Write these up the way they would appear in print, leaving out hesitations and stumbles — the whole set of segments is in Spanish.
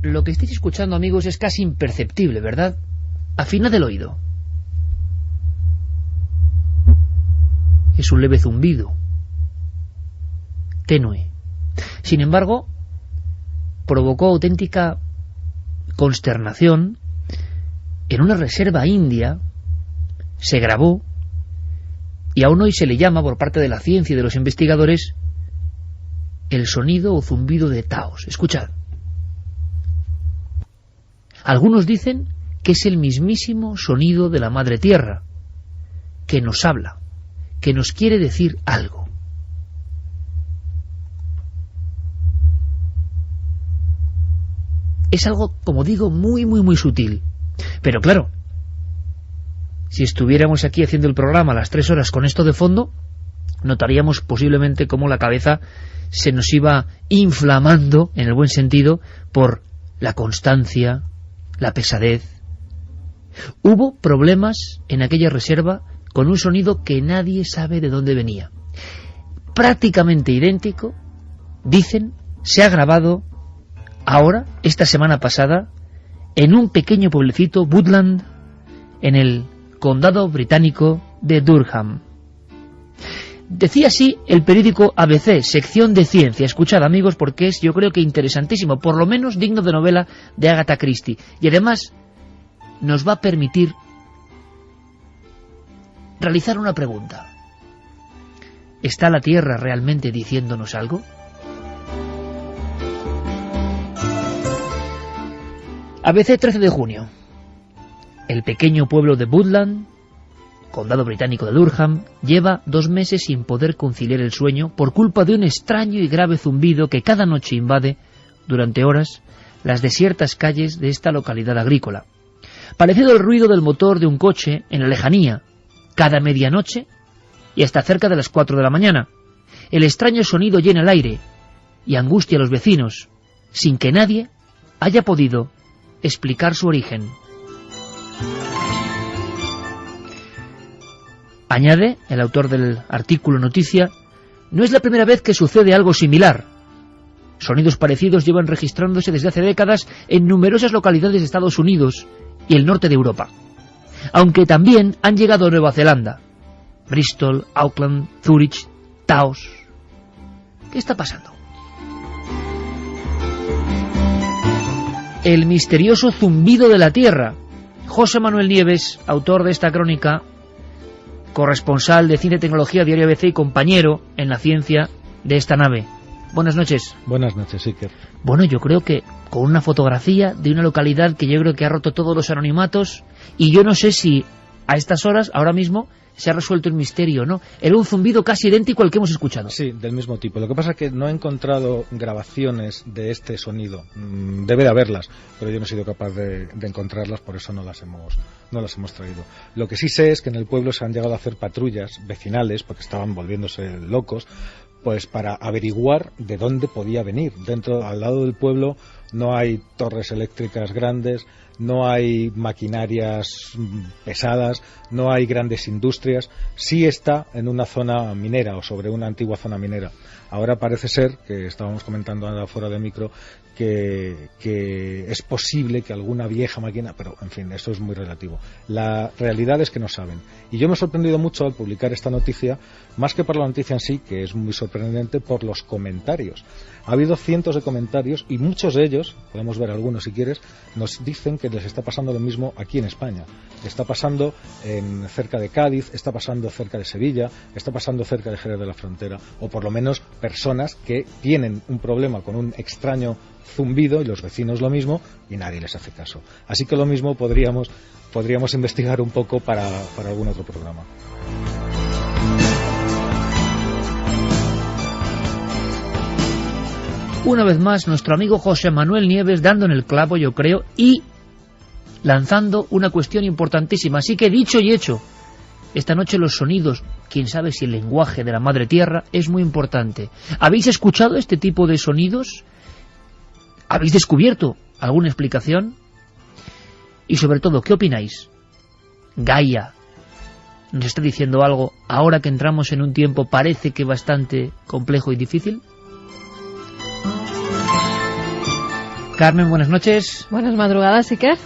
Lo que estáis escuchando, amigos, es casi imperceptible, ¿verdad? Afinad el oído. Es un leve zumbido, tenue. Sin embargo, provocó auténtica consternación. En una reserva india se grabó, y aún hoy se le llama, por parte de la ciencia y de los investigadores, el sonido o zumbido de Taos. Escuchad. Algunos dicen que es el mismísimo sonido de la Madre Tierra, que nos habla, que nos quiere decir algo. Es algo, como digo, muy, muy, muy sutil. Pero claro, si estuviéramos aquí haciendo el programa a las 3 horas con esto de fondo, notaríamos posiblemente cómo la cabeza se nos iba inflamando, en el buen sentido, por la constancia, la pesadez. Hubo problemas en aquella reserva con un sonido que nadie sabe de dónde venía. Prácticamente idéntico, dicen, se ha grabado ahora, esta semana pasada, en un pequeño pueblecito, Woodland, en el condado británico de Durham. Decía así el periódico ABC, sección de ciencia. Escuchad, amigos, porque es, yo creo que interesantísimo, por lo menos digno de novela de Agatha Christie. Y además nos va a permitir realizar una pregunta. ¿Está la Tierra realmente diciéndonos algo? ABC, 13 de junio. El pequeño pueblo de Woodland, condado británico de Durham, lleva 2 meses sin poder conciliar el sueño por culpa de un extraño y grave zumbido que cada noche invade, durante horas, las desiertas calles de esta localidad agrícola. Parecido al ruido del motor de un coche en la lejanía, cada medianoche y hasta cerca de las 4 de la mañana. El extraño sonido llena el aire y angustia a los vecinos, sin que nadie haya podido explicar su origen. Añade el autor del artículo noticia, no es la primera vez que sucede algo similar. Sonidos parecidos llevan registrándose desde hace décadas en numerosas localidades de Estados Unidos y el norte de Europa, aunque también han llegado a Nueva Zelanda, Bristol, Auckland, Zurich, Taos. ¿Qué está pasando? El misterioso zumbido de la Tierra. José Manuel Nieves, autor de esta crónica, corresponsal de Ciencia y Tecnología, Diario ABC y compañero en la ciencia de esta nave. Buenas noches. Buenas noches, Iker. Bueno, yo creo que con una fotografía de una localidad que yo creo que ha roto todos los anonimatos, y yo no sé si a estas horas, ahora mismo, se ha resuelto el misterio, ¿no? Era un zumbido casi idéntico al que hemos escuchado. Sí, del mismo tipo. Lo que pasa es que no he encontrado grabaciones de este sonido. Debe de haberlas, pero yo no he sido capaz de encontrarlas, por eso no las hemos traído. Lo que sí sé es que en el pueblo se han llegado a hacer patrullas vecinales, porque estaban volviéndose locos, pues para averiguar de dónde podía venir. Al lado del pueblo no hay torres eléctricas grandes, no hay maquinarias pesadas, no hay grandes industrias. Sí está en una zona minera o sobre una antigua zona minera. Ahora parece ser, que estábamos comentando fuera de micro, que es posible que alguna vieja máquina, pero en fin, eso es muy relativo. La realidad es que no saben. Y yo me he sorprendido mucho al publicar esta noticia, más que por la noticia en sí, que es muy sorprendente, por los comentarios. Ha habido cientos de comentarios y muchos de ellos, podemos ver algunos si quieres, nos dicen que les está pasando lo mismo aquí en España. Está pasando cerca de Cádiz, está pasando cerca de Sevilla, está pasando cerca de Jerez de la Frontera, o por lo menos personas que tienen un problema con un extraño zumbido y los vecinos lo mismo y nadie les hace caso. Así que lo mismo podríamos investigar un poco para algún otro programa. Una vez más, nuestro amigo José Manuel Nieves dando en el clavo, yo creo, y lanzando una cuestión importantísima. Así que dicho y hecho, esta noche los sonidos, quién sabe si el lenguaje de la Madre Tierra es muy importante. ¿Habéis escuchado este tipo de sonidos? ¿Habéis descubierto alguna explicación? Y sobre todo, ¿qué opináis? Gaia nos está diciendo algo ahora que entramos en un tiempo parece que bastante complejo y difícil. Carmen, buenas noches. Buenas madrugadas, Iker.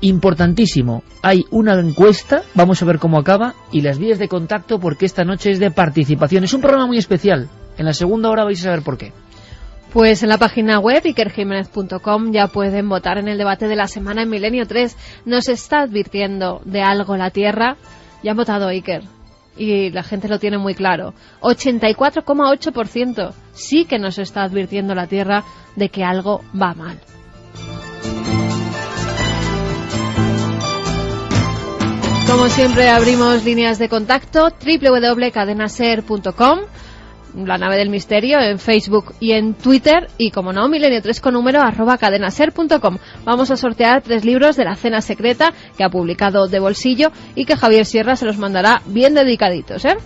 Importantísimo, hay una encuesta, vamos a ver cómo acaba, y las vías de contacto, porque esta noche es de participación. Es un programa muy especial. En la segunda hora vais a saber por qué. Pues en la página web ikerjimenez.com ya pueden votar en el debate de la semana en Milenio 3. Nos está advirtiendo de algo la Tierra. Ya han votado, Iker. Y la gente lo tiene muy claro. 84,8% sí que nos está advirtiendo la Tierra de que algo va mal. Como siempre, abrimos líneas de contacto, www.cadenaser.com, la nave del misterio, en Facebook y en Twitter, y como no, Milenio3 con número @cadenaser.com. Vamos a sortear 3 libros de la cena secreta que ha publicado De Bolsillo y que Javier Sierra se los mandará bien dedicaditos, ¿eh?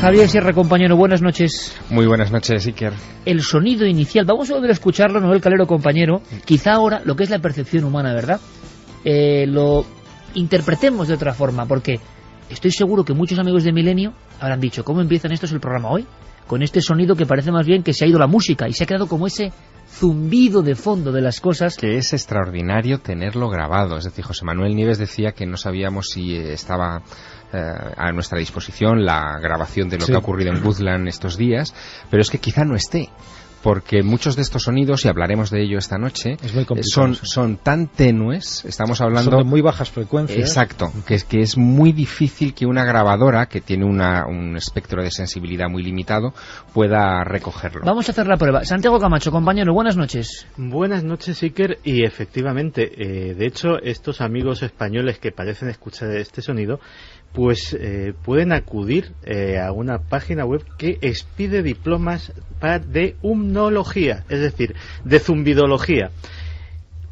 Javier Sierra, compañero, buenas noches. Muy buenas noches, Iker. El sonido inicial, vamos a volver a escucharlo, Noel Calero, compañero. Quizá ahora lo que es la percepción humana, ¿verdad? Lo interpretemos de otra forma, porque estoy seguro que muchos amigos de Milenio habrán dicho, ¿cómo empiezan estos el programa hoy? Con este sonido que parece más bien que se ha ido la música y se ha quedado como ese zumbido de fondo de las cosas. Que es extraordinario tenerlo grabado. Es decir, José Manuel Nieves decía que no sabíamos si estaba a nuestra disposición la grabación de lo que ha ocurrido en Woodland estos días, pero es que quizá no esté. Porque muchos de estos sonidos, y hablaremos de ello esta noche, son tan tenues, estamos hablando... Son de muy bajas frecuencias. Exacto, que es muy difícil que una grabadora, que tiene un espectro de sensibilidad muy limitado, pueda recogerlo. Vamos a hacer la prueba. Santiago Camacho, compañero, buenas noches. Buenas noches, Iker, y efectivamente, de hecho, estos amigos españoles que parecen escuchar este sonido, pues pueden acudir a una página web que expide diplomas de umnología, es decir, de zumbidología.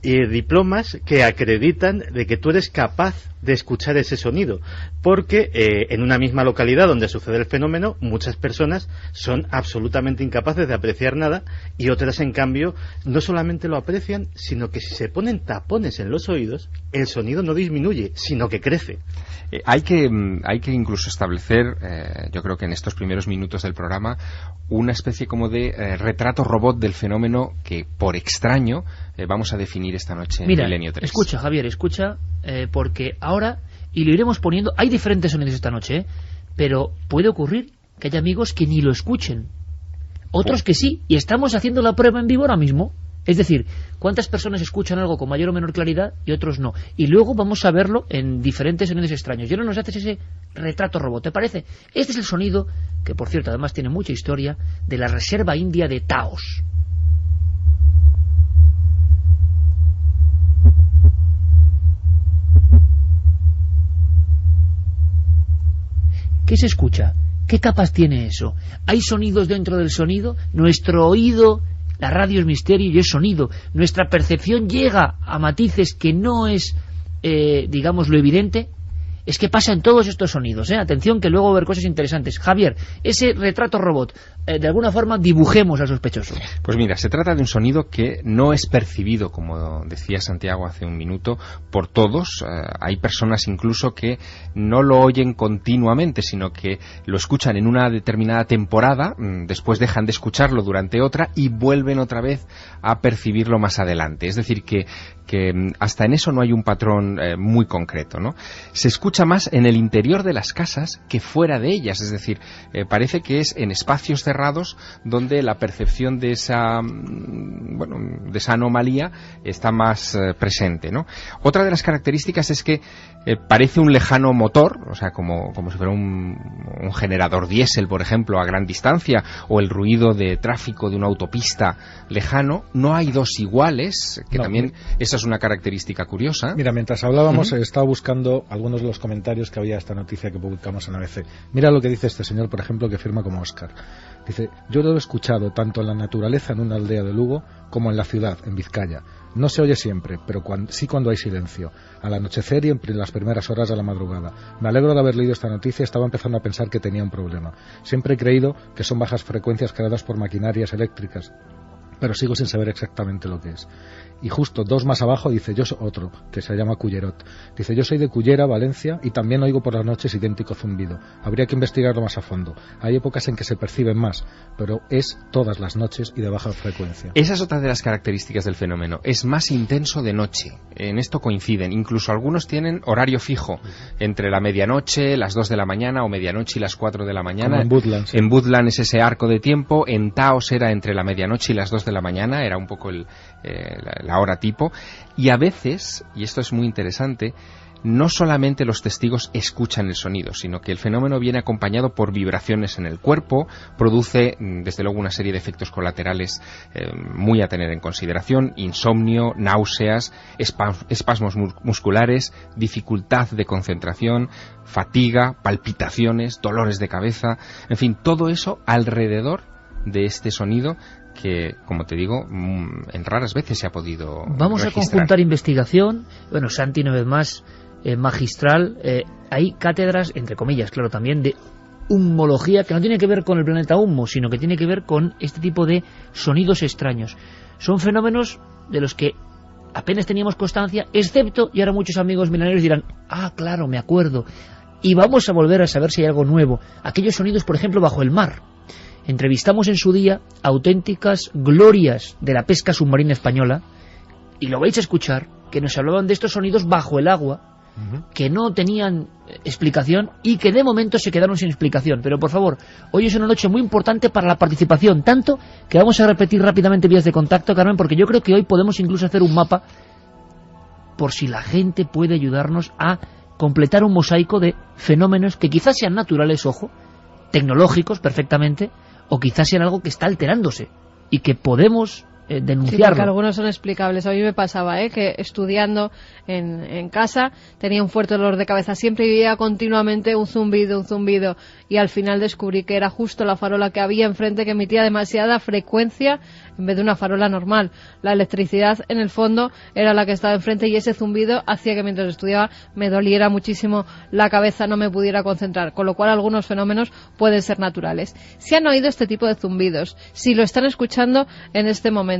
Diplomas que acreditan de que tú eres capaz de escuchar ese sonido, porque en una misma localidad donde sucede el fenómeno, muchas personas son absolutamente incapaces de apreciar nada, y otras, en cambio, no solamente lo aprecian, sino que si se ponen tapones en los oídos, el sonido no disminuye, sino que crece. Hay que incluso establecer, yo creo que en estos primeros minutos del programa, una especie como de retrato robot del fenómeno que, por extraño, vamos a definir esta noche en Milenio 3. Escucha, Javier, escucha, porque ahora, y lo iremos poniendo, hay diferentes sonidos esta noche, pero puede ocurrir que haya amigos que ni lo escuchen, otros que sí, y estamos haciendo la prueba en vivo ahora mismo. Es decir, cuántas personas escuchan algo con mayor o menor claridad y otros no. Y luego vamos a verlo en diferentes sonidos extraños. Y ahora nos haces ese retrato robot, ¿te parece? Este es el sonido, que por cierto además tiene mucha historia, de la reserva india de Taos. ¿Qué se escucha? ¿Qué capas tiene eso? ¿Hay sonidos dentro del sonido? Nuestro oído... La radio es misterio y es sonido. Nuestra percepción llega a matices que no es, digamos, lo evidente. Es que pasa en todos estos sonidos, Atención, que luego va a haber cosas interesantes. Javier, ese retrato robot, de alguna forma dibujemos al sospechoso. Pues mira, se trata de un sonido que no es percibido, como decía Santiago hace un minuto, por todos. Hay personas incluso que no lo oyen continuamente, sino que lo escuchan en una determinada temporada, después dejan de escucharlo durante otra y vuelven otra vez a percibirlo más adelante. Es decir, que hasta en eso no hay un patrón muy concreto, ¿no? Se escucha más en el interior de las casas que fuera de ellas, es decir, parece que es en espacios cerrados donde la percepción de esa anomalía está más presente, ¿no? Otra de las características es que parece un lejano motor, o sea, como si fuera un generador diésel, por ejemplo, a gran distancia, o el ruido de tráfico de una autopista lejano. No hay dos iguales, que también esa es una característica curiosa. Mira, mientras hablábamos, estaba buscando algunos de los comentarios que había a esta noticia que publicamos en ABC. Mira lo que dice este señor, por ejemplo, que firma como Óscar. Dice: yo lo he escuchado tanto en la naturaleza en una aldea de Lugo como en la ciudad, en Vizcaya. No se oye siempre, pero sí cuando hay silencio, al anochecer y en las primeras horas de la madrugada. Me alegro de haber leído esta noticia. Estaba empezando a pensar que tenía un problema. Siempre he creído que son bajas frecuencias creadas por maquinarias eléctricas pero sigo sin saber exactamente lo que es. Y justo 2 más abajo dice otro, que se llama Cullerot. Dice, yo soy de Cullera, Valencia, y también oigo por las noches idéntico zumbido. Habría que investigarlo más a fondo. Hay épocas en que se perciben más, pero es todas las noches y de baja frecuencia. Esa es otra de las características del fenómeno. Es más intenso de noche. En esto coinciden. Incluso algunos tienen horario fijo, entre la medianoche, las 2 de la mañana, o medianoche y las 4 de la mañana. Como en Woodland. Sí. En Woodland es ese arco de tiempo. En Taos era entre la medianoche y las 2 de la mañana. Era un poco la hora tipo, y a veces, y esto es muy interesante, no solamente los testigos escuchan el sonido, sino que el fenómeno viene acompañado por vibraciones en el cuerpo, produce desde luego una serie de efectos colaterales muy a tener en consideración: insomnio, náuseas, espasmos musculares, dificultad de concentración, fatiga, palpitaciones, dolores de cabeza, en fin, todo eso alrededor de este sonido que, como te digo, en raras veces se ha podido Vamos registrar. a conjuntar investigación. Bueno, Santi, una vez más, magistral. Hay cátedras, entre comillas, claro, también de humología, que no tiene que ver con el planeta Humo, sino que tiene que ver con este tipo de sonidos extraños. Son fenómenos de los que apenas teníamos constancia, excepto, y ahora muchos amigos milenarios dirán, ah, claro, me acuerdo, y vamos a volver a saber si hay algo nuevo. Aquellos sonidos, por ejemplo, bajo el mar. Entrevistamos en su día auténticas glorias de la pesca submarina española, y lo vais a escuchar, que nos hablaban de estos sonidos bajo el agua, que no tenían explicación y que de momento se quedaron sin explicación. Pero por favor, hoy es una noche muy importante para la participación, tanto que vamos a repetir rápidamente vías de contacto, Carmen, porque yo creo que hoy podemos incluso hacer un mapa por si la gente puede ayudarnos a completar un mosaico de fenómenos que quizás sean naturales, ojo, tecnológicos perfectamente, o quizás sean algo que está alterándose y que podemos denunciarlo. Sí, porque algunos son explicables. A mí me pasaba que estudiando en casa tenía un fuerte dolor de cabeza siempre y veía continuamente un zumbido, y al final descubrí que era justo la farola que había enfrente, que emitía demasiada frecuencia en vez de una farola normal. La electricidad en el fondo era la que estaba enfrente, y ese zumbido hacía que mientras estudiaba me doliera muchísimo la cabeza, no me pudiera concentrar, con lo cual algunos fenómenos pueden ser naturales. Si han oído este tipo de zumbidos, si lo están escuchando en este momento,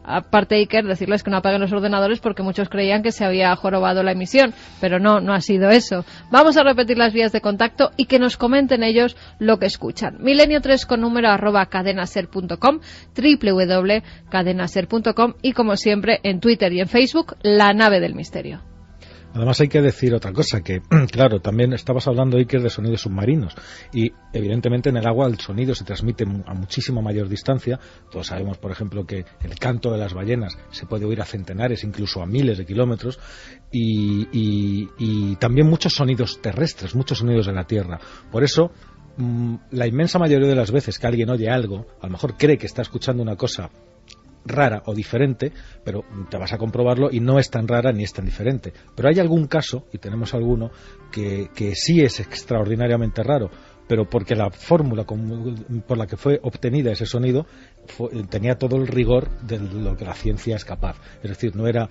aparte, Iker, decirles que no apaguen los ordenadores porque muchos creían que se había jorobado la emisión, pero no ha sido eso. Vamos a repetir las vías de contacto y que nos comenten ellos lo que escuchan. Milenio3 con número @cadenaser.com, www.cadenaser.com, y como siempre en Twitter y en Facebook, La Nave del Misterio. Además hay que decir otra cosa, que claro, también estabas hablando, Iker, de sonidos submarinos, y evidentemente en el agua el sonido se transmite a muchísima mayor distancia. Todos sabemos, por ejemplo, que el canto de las ballenas se puede oír a centenares, incluso a miles de kilómetros, y también muchos sonidos terrestres, muchos sonidos de la Tierra. Por eso, la inmensa mayoría de las veces que alguien oye algo, a lo mejor cree que está escuchando una cosa rara o diferente, pero te vas a comprobarlo y no es tan rara ni es tan diferente. Pero hay algún caso, y tenemos alguno, que sí es extraordinariamente raro, pero porque la fórmula por la que fue obtenida ese sonido tenía todo el rigor de lo que la ciencia es capaz. Es decir, no era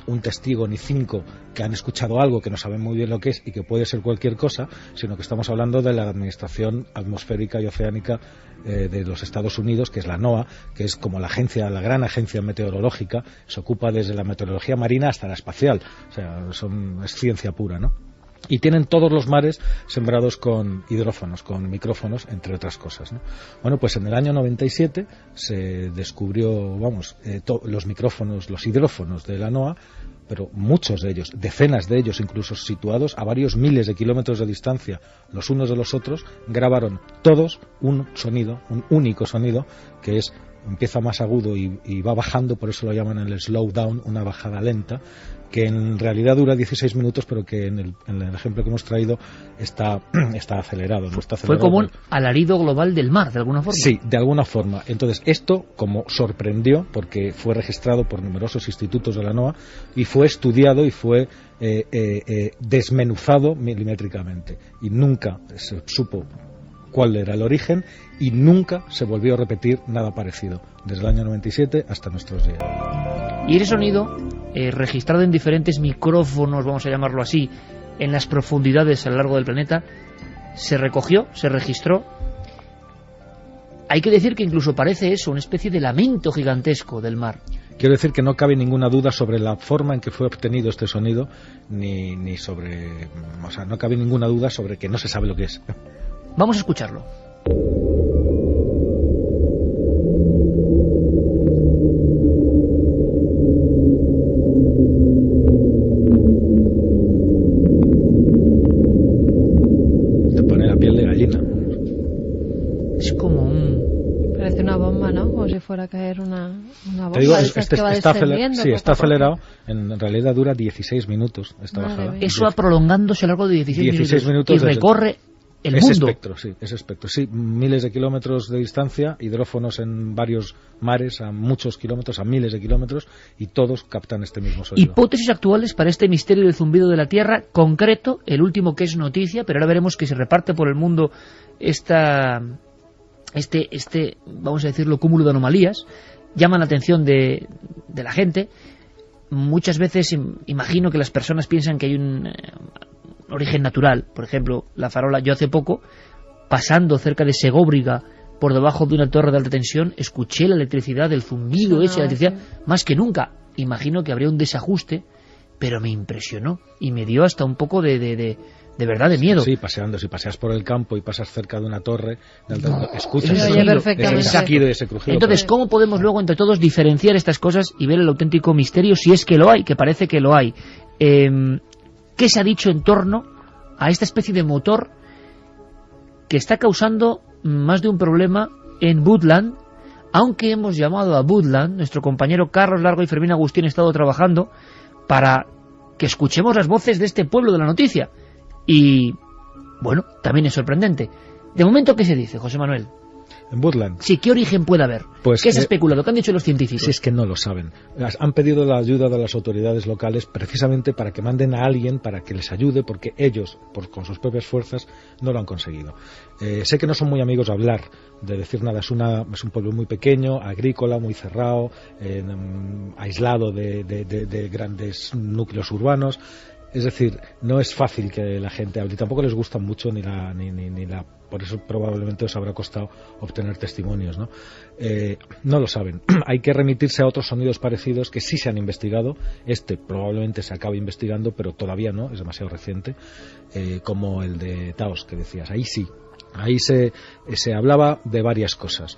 un testigo ni 5 que han escuchado algo que no saben muy bien lo que es y que puede ser cualquier cosa, sino que estamos hablando de la Administración Atmosférica y Oceánica de los Estados Unidos, que es la NOAA, que es como la gran agencia meteorológica. Se ocupa desde la meteorología marina hasta la espacial, o sea, es ciencia pura, ¿no? Y tienen todos los mares sembrados con hidrófonos, con micrófonos, entre otras cosas, ¿no? Bueno, pues en el año 97 se descubrió, los micrófonos, los hidrófonos de la NOAA, pero muchos de ellos, decenas de ellos incluso, situados a varios miles de kilómetros de distancia los unos de los otros, grabaron todos un sonido, un único sonido, que empieza más agudo y va bajando, por eso lo llaman el slow down, una bajada lenta, que en realidad dura 16 minutos, pero que en el ejemplo que hemos traído está acelerado. No está acelerado. Fue como un alarido global del mar, de alguna forma. Sí, de alguna forma. Entonces, esto como sorprendió, porque fue registrado por numerosos institutos de la NOAA, y fue estudiado y fue desmenuzado milimétricamente. Y nunca se supo cuál era el origen, y nunca se volvió a repetir nada parecido, desde el año 97 hasta nuestros días. Y ese sonido, registrado en diferentes micrófonos, vamos a llamarlo así, en las profundidades a lo largo del planeta, se recogió, se registró. hay que decir que incluso parece eso, una especie de lamento gigantesco del mar. Quiero decir que no cabe ninguna duda sobre la forma en que fue obtenido este sonido, ni sobre... O sea, no cabe ninguna duda sobre que no se sabe lo que es. Vamos a escucharlo. Te pone la piel de gallina. Es como un... Parece una bomba, ¿no? Como si fuera a caer una bomba. Te digo, de estas que va está descendiendo poco está a poco. acelerado. En realidad dura 16 minutos esta Madre bajada. mía. Eso va prolongándose a lo largo de 16 minutos y desde recorre el ese mundo. espectro, sí, miles de kilómetros de distancia, hidrófonos en varios mares, a muchos kilómetros, a miles de kilómetros, y todos captan este mismo sonido. Hipótesis actuales para este misterio del zumbido de la Tierra, concreto, el último que es noticia, pero ahora veremos que se reparte por el mundo vamos a decirlo, cúmulo de anomalías, llaman la atención de la gente. Muchas veces imagino que las personas piensan que hay un origen natural. Por ejemplo, la farola, yo hace poco, pasando cerca de Segóbriga, por debajo de una torre de alta tensión, escuché la electricidad, el zumbido ese, la electricidad, más que nunca. Imagino que habría un desajuste, pero me impresionó y me dio hasta un poco de verdad, de miedo. Sí, paseando, si paseas por el campo y pasas cerca de una torre, escuchas Ese ese sonido, perfectamente. ese saquido y ese crujido. Entonces, ¿cómo podemos luego entre todos diferenciar estas cosas y ver el auténtico misterio, si es que lo hay, que parece que lo hay? ¿Qué se ha dicho en torno a esta especie de motor que está causando más de un problema en Woodland? Aunque hemos llamado a Woodland, nuestro compañero Carlos Largo y Fermín Agustín han estado trabajando para que escuchemos las voces de este pueblo de la noticia. Y, bueno, también es sorprendente. De momento, ¿qué se dice, José Manuel? En Woodland. Sí, ¿qué origen puede haber? Pues, ¿Qué se ha especulado? ¿Qué han dicho los científicos? Si es que no lo saben. Han pedido la ayuda de las autoridades locales precisamente para que manden a alguien para que les ayude, porque ellos, con sus propias fuerzas, no lo han conseguido. Sé que no son muy amigos de hablar, de decir nada. Es un pueblo muy pequeño, agrícola, muy cerrado, aislado de grandes núcleos urbanos. Es decir, no es fácil que la gente hable, y tampoco les gusta mucho por eso probablemente os habrá costado obtener testimonios, ¿no? No lo saben. Hay que remitirse a otros sonidos parecidos que sí se han investigado. Este probablemente se acabe investigando, pero todavía no, es demasiado reciente, como el de Taos que decías. Ahí sí, ahí se hablaba de varias cosas.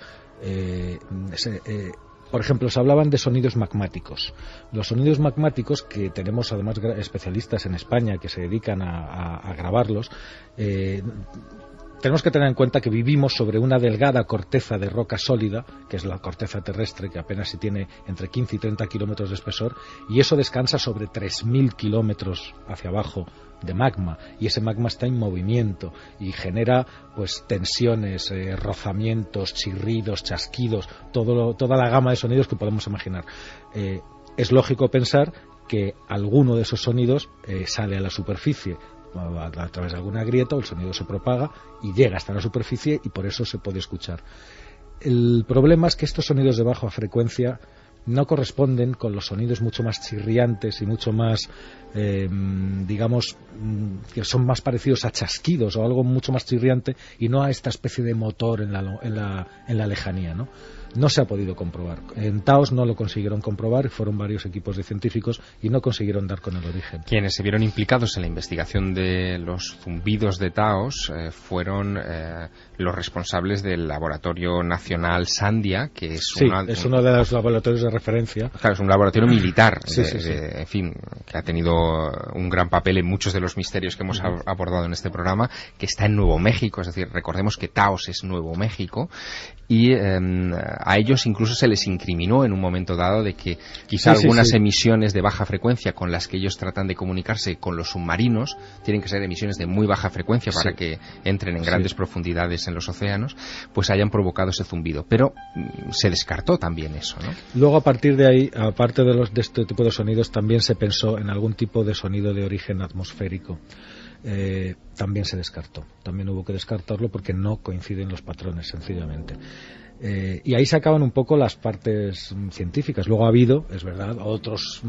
Por ejemplo, se hablaban de sonidos magmáticos. Los sonidos magmáticos, que tenemos además especialistas en España que se dedican a grabarlos, tenemos que tener en cuenta que vivimos sobre una delgada corteza de roca sólida, que es la corteza terrestre, que apenas si tiene entre 15 y 30 kilómetros de espesor, y eso descansa sobre 3.000 kilómetros hacia abajo de magma, y ese magma está en movimiento y genera pues tensiones, rozamientos, chirridos, chasquidos, toda la gama de sonidos que podemos imaginar. Es lógico pensar que alguno de esos sonidos sale a la superficie a través de alguna grieta, o el sonido se propaga y llega hasta la superficie, y por eso se puede escuchar. El problema es que estos sonidos de baja frecuencia no corresponden con los sonidos mucho más chirriantes y mucho más, digamos, que son más parecidos a chasquidos o algo mucho más chirriante, y no a esta especie de motor en la lejanía, ¿no? No se ha podido comprobar. En Taos no lo consiguieron comprobar, fueron varios equipos de científicos y no consiguieron dar con el origen. Quienes se vieron implicados en la investigación de los zumbidos de Taos fueron los responsables del Laboratorio Nacional Sandia, que es, es uno de los laboratorios de referencia. Claro, es un laboratorio militar, sí. En fin, que ha tenido un gran papel en muchos de los misterios que hemos abordado en este programa, que está en Nuevo México. Es decir, recordemos que Taos es Nuevo México, y a ellos incluso se les incriminó en un momento dado de que quizá algunas emisiones de baja frecuencia con las que ellos tratan de comunicarse con los submarinos tienen que ser emisiones de muy baja frecuencia para que entren en grandes profundidades en los océanos, pues hayan provocado ese zumbido. Pero se descartó también eso, ¿no? Luego, a partir de ahí, aparte de este tipo de sonidos, también se pensó en algún tipo de sonido de origen atmosférico. También se descartó. También hubo que descartarlo porque no coinciden los patrones, sencillamente. Y ahí se acaban un poco las partes científicas. Luego ha habido, es verdad, otros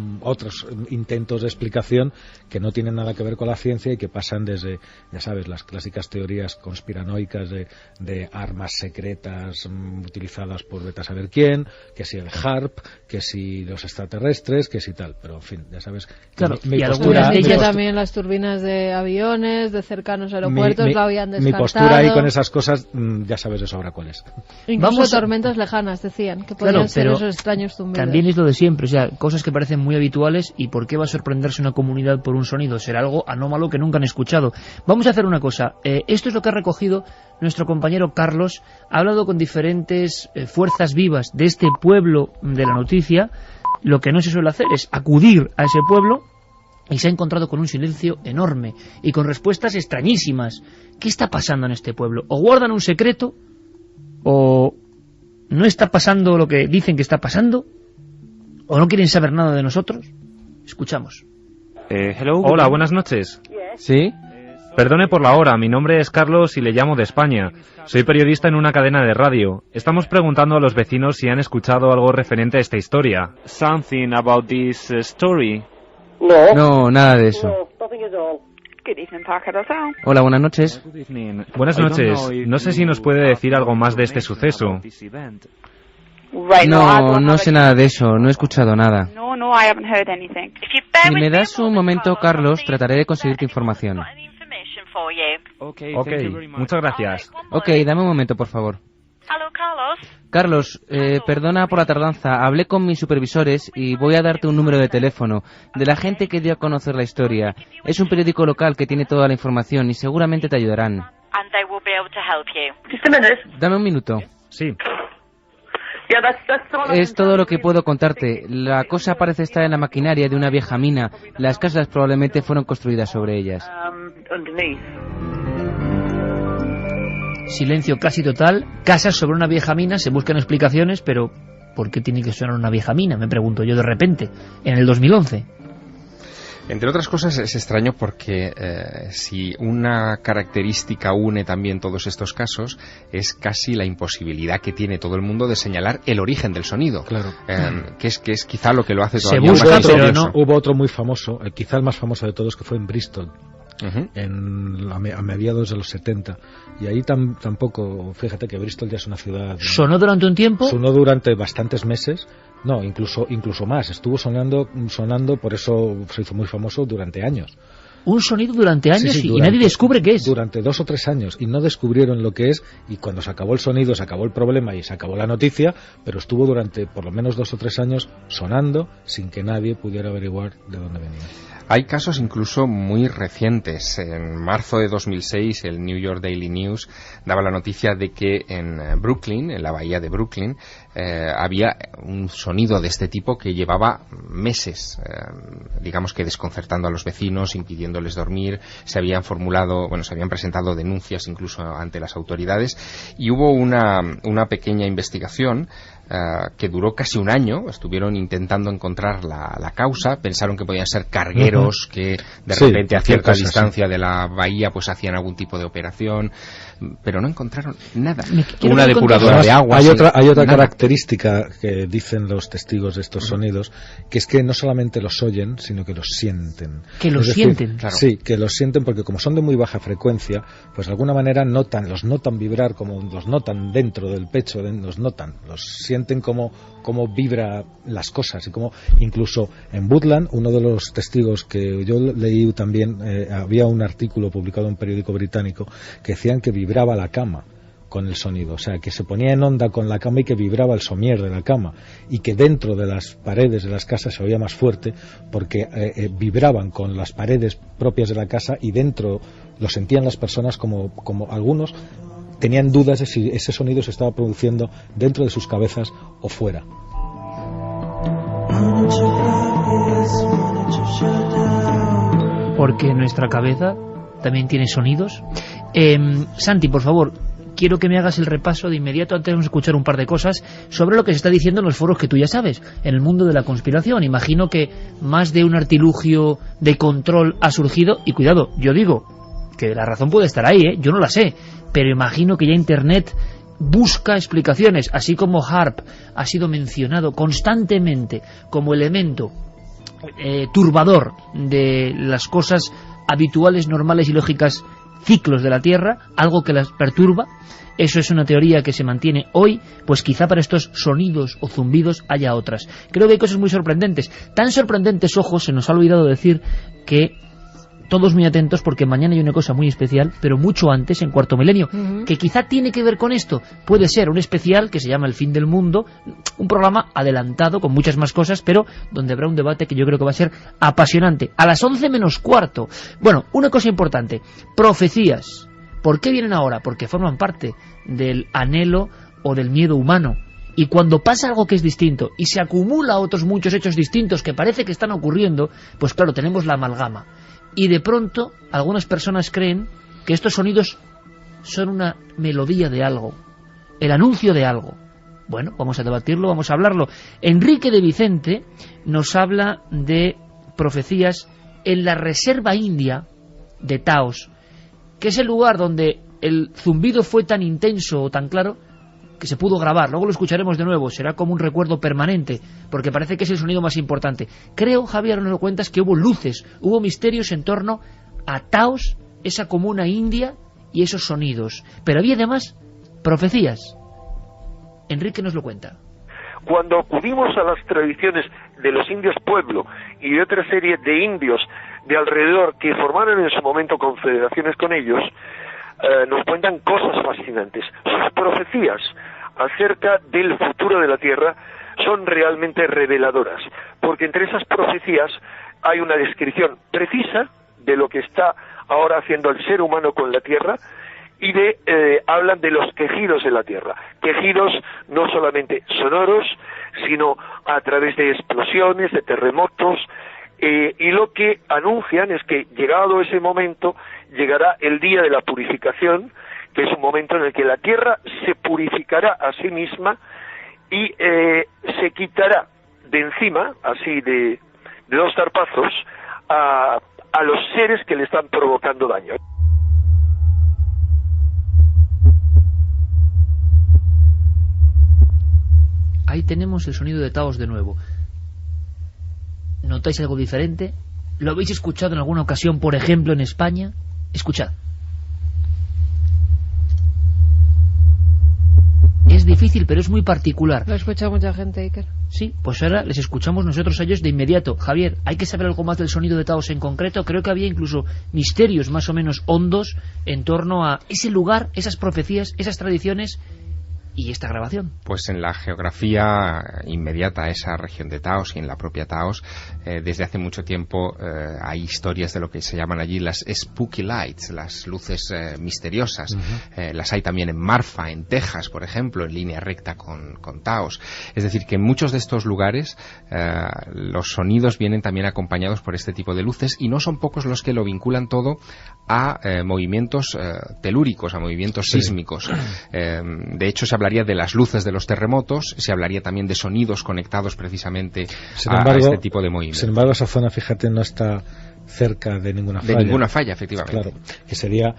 intentos de explicación que no tienen nada que ver con la ciencia y que pasan desde, ya sabes, las clásicas teorías conspiranoicas de armas secretas utilizadas por vete a saber quién, que si el HARP, que si los extraterrestres, que si tal. Pero, en fin, ya sabes. Claro, mi y postura, también las turbinas de aviones, de cercanos aeropuertos, lo habían descartado. Mi postura ahí con esas cosas, ya sabes de sobra cuál es. Incluso tormentas lejanas, decían, que podían ser esos extraños zumbidos. También es lo de siempre, o sea, cosas que parecen muy habituales, y ¿por qué va a sorprenderse una comunidad por un sonido? Será algo anómalo que nunca han escuchado. Vamos a hacer una cosa, esto es lo que ha recogido nuestro compañero Carlos, ha hablado con diferentes fuerzas vivas de este pueblo de la noticia. Lo que no se suele hacer es acudir a ese pueblo, y se ha encontrado con un silencio enorme y con respuestas extrañísimas. ¿Qué está pasando en este pueblo? ¿O guardan un secreto? ¿O no está pasando lo que dicen que está pasando? ¿O no quieren saber nada de nosotros? Escuchamos. Hola, buenas noches. ¿Sí? Perdone por la hora, mi nombre es Carlos y le llamo de España. Soy periodista en una cadena de radio. Estamos preguntando a los vecinos si han escuchado algo referente a esta historia. Something about this story. No, nada de eso. Hola, buenas noches. Buenas noches. No sé si nos puede decir algo más de este suceso. No sé nada de eso, no he escuchado nada. Si me das un momento, Carlos, trataré de conseguirte información. Ok, muchas gracias. Ok, dame un momento, por favor. Carlos, perdona por la tardanza. Hablé con mis supervisores y voy a darte un número de teléfono de la gente que dio a conocer la historia. Es un periódico local que tiene toda la información y seguramente te ayudarán. Dame un minuto. Sí. Es todo lo que puedo contarte. La cosa parece estar en la maquinaria de una vieja mina. Las casas probablemente fueron construidas sobre ellas. Silencio casi total. Casas sobre una vieja mina, se buscan explicaciones, pero ¿por qué tiene que sonar una vieja mina? Me pregunto yo de repente, en el 2011. Entre otras cosas es extraño porque si una característica une también todos estos casos es casi la imposibilidad que tiene todo el mundo de señalar el origen del sonido. Claro. Que es quizá lo que lo hace todavía busca, más pero misterioso. Hubo otro muy famoso, quizá el más famoso de todos, que fue en Bristol. A mediados de los 70, y ahí tampoco, fíjate que Bristol ya es una ciudad. ¿Sonó durante un tiempo? Sonó durante bastantes meses, no, incluso más, estuvo sonando, por eso se hizo muy famoso durante años. Un sonido durante años, Sí, y nadie descubre qué es. Durante 2 o 3 años, y no descubrieron lo que es, y cuando se acabó el sonido, se acabó el problema y se acabó la noticia, pero estuvo durante por lo menos 2 o 3 años sonando sin que nadie pudiera averiguar de dónde venía. Hay casos incluso muy recientes. En marzo de 2006 el New York Daily News daba la noticia de que en Brooklyn, en la bahía de Brooklyn, había un sonido de este tipo que llevaba meses, digamos que desconcertando a los vecinos, impidiéndoles dormir. Se habían presentado denuncias incluso ante las autoridades, y hubo una pequeña investigación que duró casi un año. Estuvieron intentando encontrar la causa. Pensaron que podían ser cargueros que de repente a cierta distancia de la bahía pues hacían algún tipo de operación, pero no encontraron nada. Una depuradora de agua. Hay otra característica que dicen los testigos de estos sonidos, que es que no solamente los oyen, sino que los sienten. ¿Que los sienten? Claro. Sí, que los sienten, porque como son de muy baja frecuencia, pues de alguna manera los notan vibrar, como los notan dentro del pecho, los sienten como vibra las cosas, y como incluso en Woodland, uno de los testigos que yo leí también, había un artículo publicado en un periódico británico que decían que vibraba la cama con el sonido, o sea, que se ponía en onda con la cama y que vibraba el somier de la cama, y que dentro de las paredes de las casas se oía más fuerte porque vibraban con las paredes propias de la casa, y dentro lo sentían las personas como algunos tenían dudas de si ese sonido se estaba produciendo dentro de sus cabezas o fuera. Porque nuestra cabeza también tiene sonidos. Santi, por favor, quiero que me hagas el repaso de inmediato. Antes vamos a escuchar un par de cosas sobre lo que se está diciendo en los foros que tú ya sabes, en el mundo de la conspiración. Imagino que más de un artilugio de control ha surgido, y cuidado, yo digo que la razón puede estar ahí, yo no la sé, pero imagino que ya Internet busca explicaciones, así como HAARP ha sido mencionado constantemente como elemento turbador de las cosas habituales, normales y lógicas, ciclos de la Tierra, algo que las perturba. Eso es una teoría que se mantiene hoy, pues quizá para estos sonidos o zumbidos haya otras. Creo que hay cosas muy sorprendentes. Tan sorprendentes, ojo, se nos ha olvidado decir que todos muy atentos porque mañana hay una cosa muy especial, pero mucho antes, en Cuarto Milenio, que quizá tiene que ver con esto. Puede ser un especial que se llama El Fin del Mundo, un programa adelantado con muchas más cosas, pero donde habrá un debate que yo creo que va a ser apasionante. A las 11 menos cuarto. Bueno, una cosa importante, profecías. ¿Por qué vienen ahora? Porque forman parte del anhelo o del miedo humano. Y cuando pasa algo que es distinto y se acumula otros muchos hechos distintos que parece que están ocurriendo, pues claro, tenemos la amalgama. Y de pronto algunas personas creen que estos sonidos son una melodía de algo, el anuncio de algo. Bueno, vamos a debatirlo, vamos a hablarlo. Enrique de Vicente nos habla de profecías en la reserva india de Taos, que es el lugar donde el zumbido fue tan intenso o tan claro que se pudo grabar. Luego lo escucharemos de nuevo, será como un recuerdo permanente, porque parece que es el sonido más importante. Creo, Javier, nos lo cuentas, que hubo luces, hubo misterios en torno a Taos, esa comuna india y esos sonidos. Pero había además profecías. Enrique nos lo cuenta. Cuando acudimos a las tradiciones de los indios pueblo y de otra serie de indios de alrededor que formaron en su momento confederaciones con ellos, nos cuentan cosas fascinantes. Sus profecías acerca del futuro de la Tierra son realmente reveladoras, porque entre esas profecías hay una descripción precisa de lo que está ahora haciendo el ser humano con la Tierra, y hablan de los quejidos de la Tierra, quejidos no solamente sonoros, sino a través de explosiones, de terremotos, y lo que anuncian es que llegado ese momento llegará el día de la purificación, que es un momento en el que la Tierra se purificará a sí misma y se quitará de encima, así de dos zarpazos, a los seres que le están provocando daño. Ahí tenemos el sonido de Taos de nuevo. ¿Notáis algo diferente? ¿Lo habéis escuchado en alguna ocasión, por ejemplo, en España? Escuchad. Es difícil, pero es muy particular. Lo ha escuchado mucha gente, Iker. Sí, pues ahora les escuchamos nosotros a ellos de inmediato. Javier, hay que saber algo más del sonido de Taos en concreto. Creo que había incluso misterios más o menos hondos en torno a ese lugar, esas profecías, esas tradiciones y esta grabación. Pues en la geografía inmediata a esa región de Taos y en la propia Taos, desde hace mucho tiempo hay historias de lo que se llaman allí las spooky lights, las luces misteriosas. Las hay también en Marfa, en Texas, por ejemplo, en línea recta con Taos. Es decir, que en muchos de estos lugares los sonidos vienen también acompañados por este tipo de luces, y no son pocos los que lo vinculan todo a movimientos telúricos, a movimientos sísmicos. De hecho, se hablaría de las luces de los terremotos, se hablaría también de sonidos conectados precisamente a este tipo de movimientos. Sin embargo, esa zona, fíjate, no está cerca de ninguna falla. De ninguna falla, efectivamente. Claro, que sería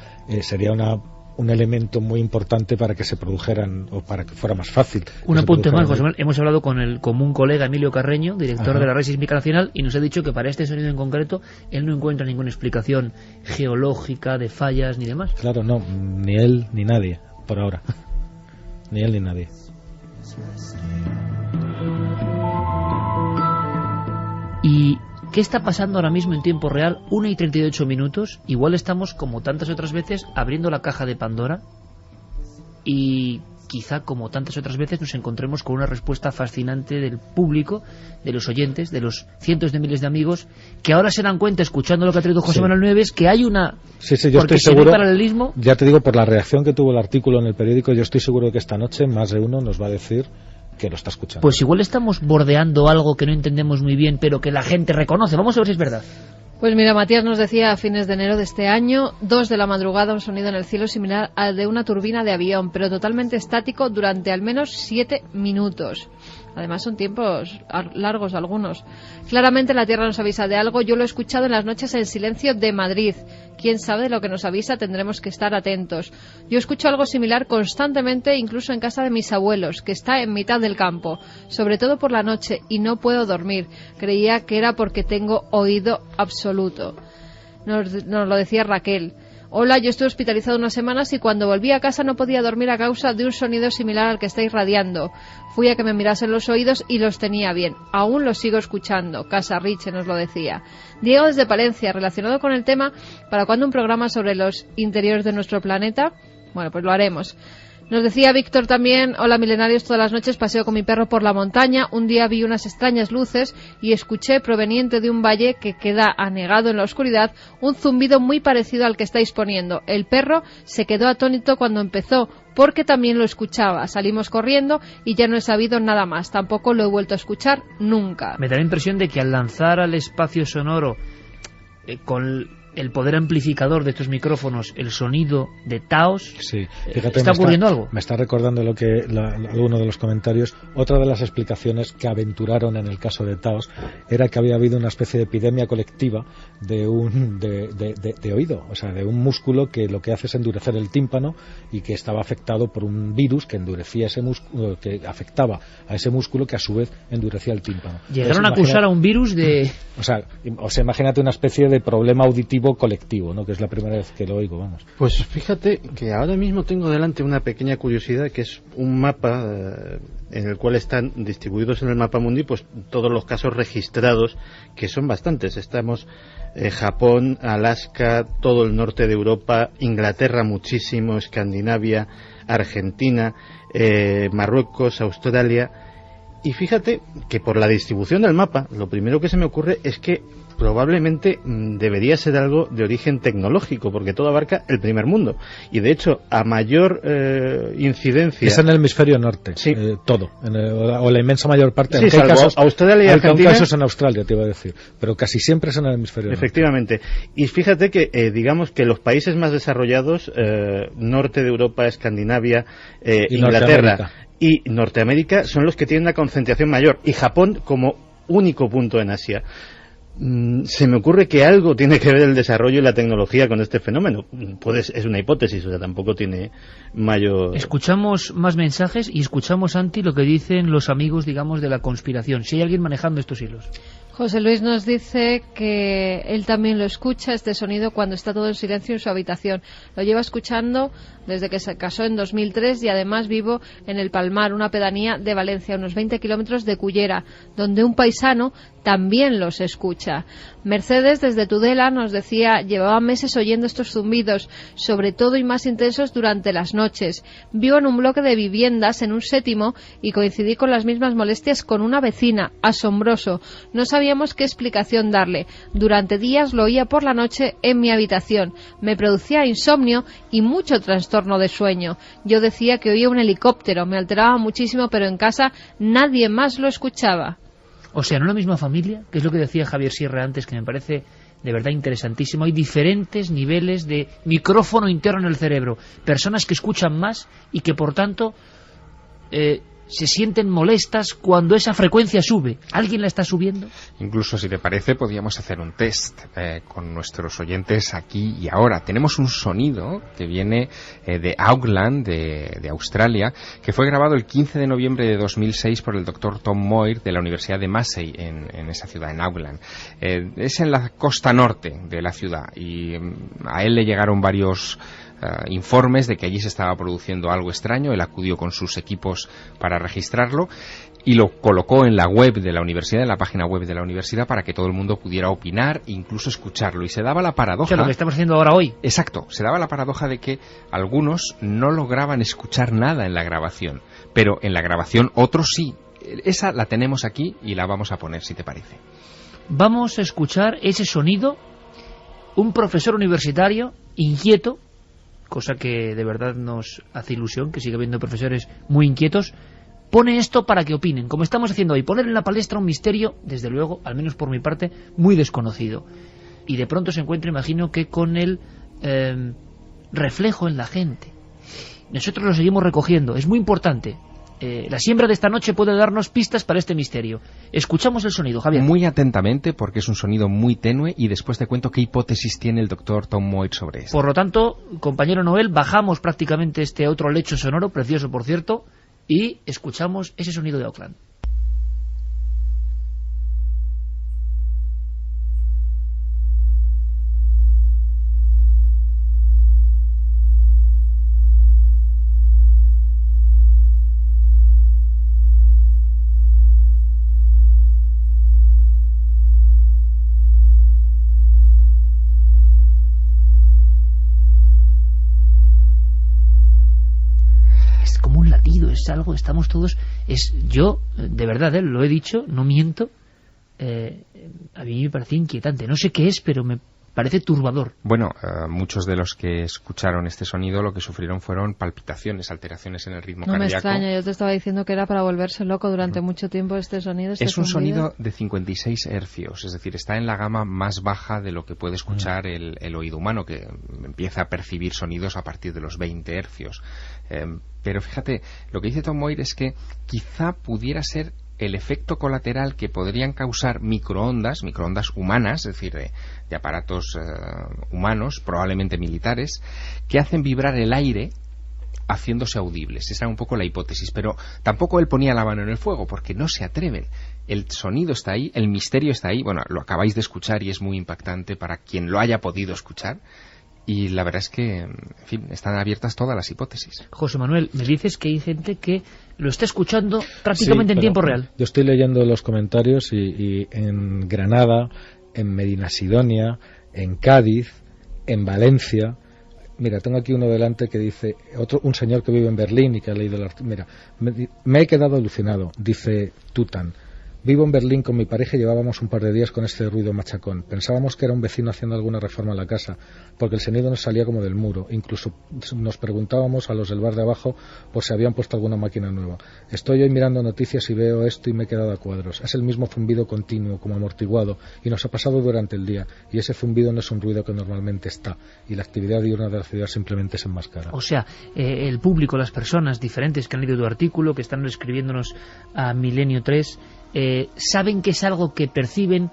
un elemento muy importante para que se produjeran, o para que fuera más fácil. Un apunte más, José Manuel. Hemos hablado con el común colega Emilio Carreño, director de la Red Sísmica Nacional, y nos ha dicho que para este sonido en concreto él no encuentra ninguna explicación geológica de fallas ni demás. Claro, no, ni él ni nadie, por ahora. Ni él ni nadie. ¿Y qué está pasando ahora mismo en tiempo real? 1:38. Igual estamos, como tantas otras veces, abriendo la caja de Pandora, y quizá, como tantas otras veces, nos encontremos con una respuesta fascinante del público, de los oyentes, de los cientos de miles de amigos, que ahora se dan cuenta, escuchando lo que ha traído José Manuel Nieves, que hay una... yo estoy seguro, paralelismo. Ya te digo, por la reacción que tuvo el artículo en el periódico, yo estoy seguro de que esta noche más de uno nos va a decir que lo está escuchando. Pues igual estamos bordeando algo que no entendemos muy bien, pero que la gente reconoce. Vamos a ver si es verdad. Pues mira, Matías nos decía a fines de enero de este año, 2 de la madrugada, un sonido en el cielo similar al de una turbina de avión, pero totalmente estático durante al menos 7 minutos. Además son tiempos largos algunos. Claramente la Tierra nos avisa de algo. Yo lo he escuchado en las noches en silencio de Madrid. Quién sabe de lo que nos avisa, tendremos que estar atentos. Yo escucho algo similar constantemente, incluso en casa de mis abuelos, que está en mitad del campo, sobre todo por la noche, y no puedo dormir. Creía que era porque tengo oído absoluto. Nos lo decía Raquel. Hola, yo estuve hospitalizado unas semanas y cuando volví a casa no podía dormir a causa de un sonido similar al que estáis radiando. Fui a que me mirasen los oídos y los tenía bien. Aún los sigo escuchando. Casa Riche nos lo decía. Diego desde Palencia, relacionado con el tema, ¿para cuándo un programa sobre los interiores de nuestro planeta? Bueno, pues lo haremos. Nos decía Víctor también, hola milenarios, todas las noches paseo con mi perro por la montaña, un día vi unas extrañas luces y escuché, proveniente de un valle que queda anegado en la oscuridad, un zumbido muy parecido al que estáis poniendo. El perro se quedó atónito cuando empezó, porque también lo escuchaba. Salimos corriendo y ya no he sabido nada más, tampoco lo he vuelto a escuchar nunca. Me da la impresión de que al lanzar al espacio sonoro con el poder amplificador de estos micrófonos, el sonido de Taos, sí. Fíjate, ¿está ocurriendo algo? Me está recordando alguno de los comentarios. Otra de las explicaciones que aventuraron en el caso de Taos era que había habido una especie de epidemia colectiva de oído, o sea, de un músculo que lo que hace es endurecer el tímpano y que estaba afectado por un virus que endurecía ese músculo, que afectaba a ese músculo que a su vez endurecía el tímpano. Llegaron a acusar a un virus de... O sea, imagínate una especie de problema auditivo colectivo, ¿no? Que es la primera vez que lo oigo, vamos. Pues fíjate que ahora mismo tengo delante una pequeña curiosidad, que es un mapa en el cual están distribuidos en el mapa mundi pues todos los casos registrados, que son bastantes. Estamos Japón, Alaska, todo el norte de Europa, Inglaterra muchísimo, Escandinavia, Argentina, Marruecos, Australia. Y fíjate que por la distribución del mapa, lo primero que se me ocurre es que probablemente debería ser algo de origen tecnológico, porque todo abarca el primer mundo. Y de hecho, a mayor incidencia... Es en el hemisferio norte, sí. Todo. O la inmensa mayor parte. Sí, salvo casos, Australia y Argentina. Hay casos en Australia, te iba a decir. Pero casi siempre es en el hemisferio norte. Efectivamente. Y fíjate que, digamos que los países más desarrollados, norte de Europa, Escandinavia, Inglaterra y Norteamérica, son los que tienen una concentración mayor. Y Japón como único punto en Asia. Se me ocurre que algo tiene que ver el desarrollo y la tecnología con este fenómeno. Es una hipótesis, o sea, tampoco tiene mayor... Escuchamos más mensajes y escuchamos, Santi, lo que dicen los amigos, digamos, de la conspiración. Si hay alguien manejando estos hilos. José Luis nos dice que él también lo escucha, este sonido, cuando está todo en silencio en su habitación. Lo lleva escuchando desde que se casó en 2003 y además vivo en El Palmar, una pedanía de Valencia, a unos 20 kilómetros de Cullera, donde un paisano también los escucha. Mercedes, desde Tudela, nos decía, llevaba meses oyendo estos zumbidos, sobre todo y más intensos durante las noches. Vivo en un bloque de viviendas en un 7º y coincidí con las mismas molestias con una vecina. Asombroso. No sabíamos qué explicación darle. Durante días lo oía por la noche en mi habitación. Me producía insomnio y mucho trastorno de sueño. Yo decía que oía un helicóptero, me alteraba muchísimo, pero en casa nadie más lo escuchaba. O sea, no la misma familia, que es lo que decía Javier Sierra antes, que me parece de verdad interesantísimo. Hay diferentes niveles de micrófono interno en el cerebro. Personas que escuchan más y que, por tanto, se sienten molestas cuando esa frecuencia sube. ¿Alguien la está subiendo? Incluso, si te parece, podríamos hacer un test con nuestros oyentes aquí y ahora. Tenemos un sonido que viene de Auckland, de Australia, que fue grabado el 15 de noviembre de 2006 por el doctor Tom Moir de la Universidad de Massey en esa ciudad, en Auckland. Es en la costa norte de la ciudad y a él le llegaron varios informes de que allí se estaba produciendo algo extraño. Él acudió con sus equipos para registrarlo y lo colocó en la web de la universidad, en la página web de la universidad, para que todo el mundo pudiera opinar e incluso escucharlo. Y se daba la paradoja... O sea, lo que estamos haciendo ahora hoy. Exacto, se daba la paradoja de que algunos no lograban escuchar nada en la grabación, pero en la grabación otros sí. Esa la tenemos aquí y la vamos a poner, si te parece. Vamos a escuchar ese sonido. Un profesor universitario inquieto, cosa que de verdad nos hace ilusión, que sigue habiendo profesores muy inquietos, pone esto para que opinen, como estamos haciendo hoy, poner en la palestra un misterio, desde luego, al menos por mi parte, muy desconocido. y de pronto se encuentra, imagino que con el reflejo en la gente. Nosotros lo seguimos recogiendo, es muy importante. La siembra de esta noche puede darnos pistas para este misterio. Escuchamos el sonido, Javier. Muy atentamente, porque es un sonido muy tenue, y después te cuento qué hipótesis tiene el doctor Tom Moir sobre esto. Por lo tanto, compañero Noel, bajamos prácticamente este otro lecho sonoro, precioso por cierto, y escuchamos ese sonido de Auckland. Es algo, estamos todos, yo, de verdad, lo he dicho, no miento, a mí me parece inquietante, no sé qué es, pero me parece turbador. Bueno, muchos de los que escucharon este sonido lo que sufrieron fueron palpitaciones, alteraciones en el ritmo cardíaco. No me extraña, yo te estaba diciendo que era para volverse loco durante mucho tiempo este sonido. Es un sonido de 56 hercios, es decir, está en la gama más baja de lo que puede escuchar el oído humano, que empieza a percibir sonidos a partir de los 20 hercios. Pero fíjate, lo que dice Tom Moir es que quizá pudiera ser el efecto colateral que podrían causar microondas humanas, es decir, de aparatos humanos, probablemente militares, que hacen vibrar el aire haciéndose audibles. Esa era un poco la hipótesis, pero tampoco él ponía la mano en el fuego, porque no se atreven. El sonido está ahí, el misterio está ahí, bueno, lo acabáis de escuchar y es muy impactante para quien lo haya podido escuchar. Y la verdad es que, en fin, están abiertas todas las hipótesis. José Manuel, me dices que hay gente que lo está escuchando prácticamente en tiempo real. Yo estoy leyendo los comentarios y en Granada, en Medinasidonia, en Cádiz, en Valencia. Mira, tengo aquí uno delante que dice, un señor que vive en Berlín y que ha leído el artículo. Mira, me he quedado alucinado, dice Tutan. Vivo en Berlín con mi pareja y llevábamos un par de días con este ruido machacón. Pensábamos que era un vecino haciendo alguna reforma en la casa, porque el sonido nos salía como del muro. Incluso nos preguntábamos a los del bar de abajo por si habían puesto alguna máquina nueva. Estoy hoy mirando noticias y veo esto y me he quedado a cuadros. Es el mismo zumbido continuo, como amortiguado, y nos ha pasado durante el día. Y ese zumbido no es un ruido que normalmente está. Y la actividad diurna de la ciudad simplemente se enmascara. O sea, el público, las personas diferentes que han leído tu artículo, que están escribiéndonos a Milenio 3... saben que es algo que perciben,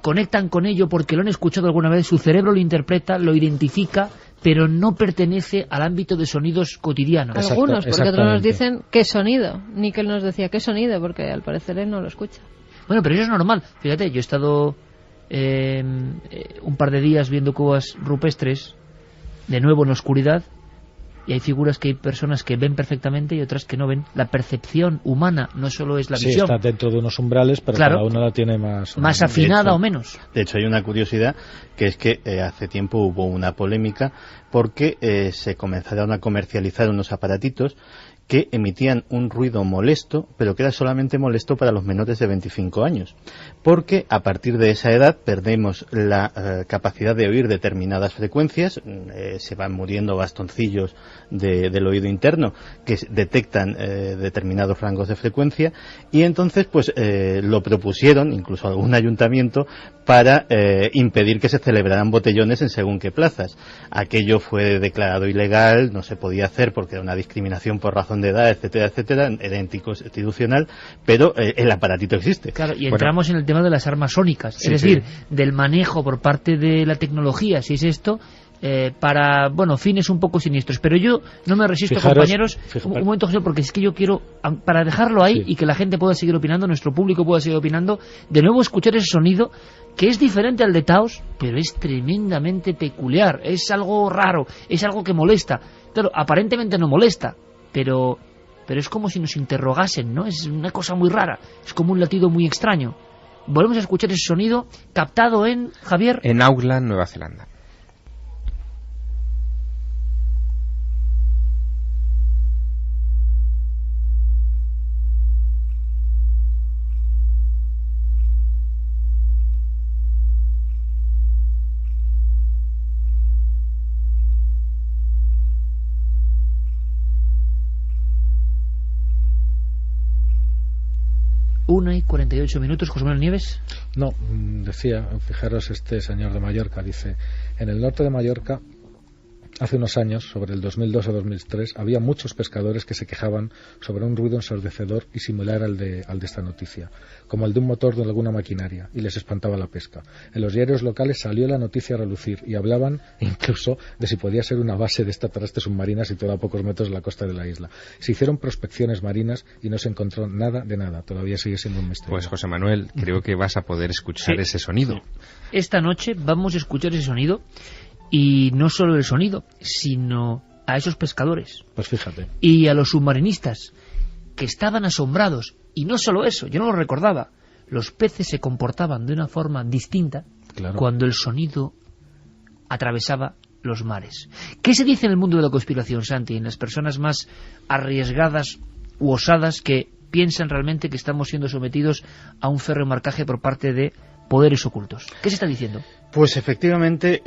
conectan con ello porque lo han escuchado alguna vez, su cerebro lo interpreta, lo identifica, pero no pertenece al ámbito de sonidos cotidianos. Algunos, porque otros nos dicen qué sonido. Nickel nos decía qué sonido, porque al parecer él no lo escucha. Bueno, pero eso es normal. Fíjate, yo he estado un par de días viendo cuevas rupestres, de nuevo en la oscuridad, y hay figuras que hay personas que ven perfectamente y otras que no ven. La percepción humana no solo es la visión. Sí, está dentro de unos umbrales, pero claro, cada una la tiene más afinada o menos. De hecho, hay una curiosidad, que es que hace tiempo hubo una polémica porque se comenzaron a comercializar unos aparatitos que emitían un ruido molesto, pero que era solamente molesto para los menores de 25 años, porque a partir de esa edad perdemos la capacidad de oír determinadas frecuencias, se van muriendo bastoncillos del oído interno que detectan determinados rangos de frecuencia, y entonces pues lo propusieron, incluso algún ayuntamiento, para impedir que se celebraran botellones en según qué plazas. Aquello fue declarado ilegal, no se podía hacer porque era una discriminación por razón de edad, etcétera, etcétera, era anticonstitucional, pero el aparatito existe. Claro, y entramos en el tema de las armas sónicas, es decir, del manejo por parte de la tecnología, si es esto, para, fines un poco siniestros. Pero yo no me resisto, compañeros, un momento, José, porque es que yo quiero, para dejarlo ahí y que la gente pueda seguir opinando, nuestro público pueda seguir opinando, de nuevo escuchar ese sonido que es diferente al de Taos, pero es tremendamente peculiar, es algo raro, es algo que molesta. Claro, aparentemente no molesta, pero es como si nos interrogasen, ¿no? Es una cosa muy rara, es como un latido muy extraño. Volvemos a escuchar ese sonido captado en, Javier... En Auckland, Nueva Zelanda. 1:48 minutos. José Manuel Nieves. No, decía, fijaros, este señor de Mallorca dice, en el norte de Mallorca, hace unos años, sobre el 2002 o 2003, había muchos pescadores que se quejaban sobre un ruido ensordecedor y similar al de esta noticia, como el de un motor de alguna maquinaria, y les espantaba la pesca. En los diarios locales salió la noticia a relucir y hablaban incluso de si podía ser una base de extraterrestres submarinas situada a pocos metros de la costa de la isla. Se hicieron prospecciones marinas y no se encontró nada de nada. Todavía sigue siendo un misterio. Pues José Manuel, creo que vas a poder escuchar ese sonido. Esta noche vamos a escuchar ese sonido. Y no solo el sonido, sino a esos pescadores. Pues fíjate. Y a los submarinistas, que estaban asombrados. Y no solo eso, yo no lo recordaba. Los peces se comportaban de una forma distinta cuando el sonido atravesaba los mares. ¿Qué se dice en el mundo de la conspiración, Santi? En las personas más arriesgadas u osadas que piensan realmente que estamos siendo sometidos a un férreo marcaje por parte de poderes ocultos. ¿Qué se está diciendo? Pues efectivamente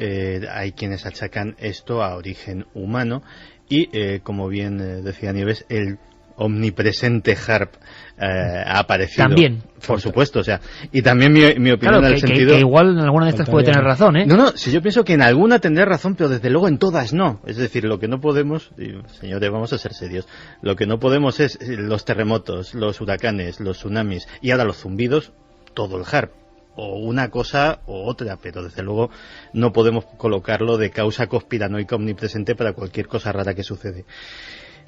hay quienes achacan esto a origen humano y, como bien decía Nieves, el omnipresente HAARP ha aparecido. También. Por supuesto, o sea, y también mi opinión en el sentido... que igual en alguna de estas puede tener razón, ¿eh? No, si yo pienso que en alguna tendrá razón, pero desde luego en todas no. Es decir, lo que no podemos, y, señores, vamos a ser serios, lo que no podemos es los terremotos, los huracanes, los tsunamis y ahora los zumbidos, todo el HAARP. O una cosa o otra, pero desde luego no podemos colocarlo de causa conspiranoica omnipresente para cualquier cosa rara que sucede.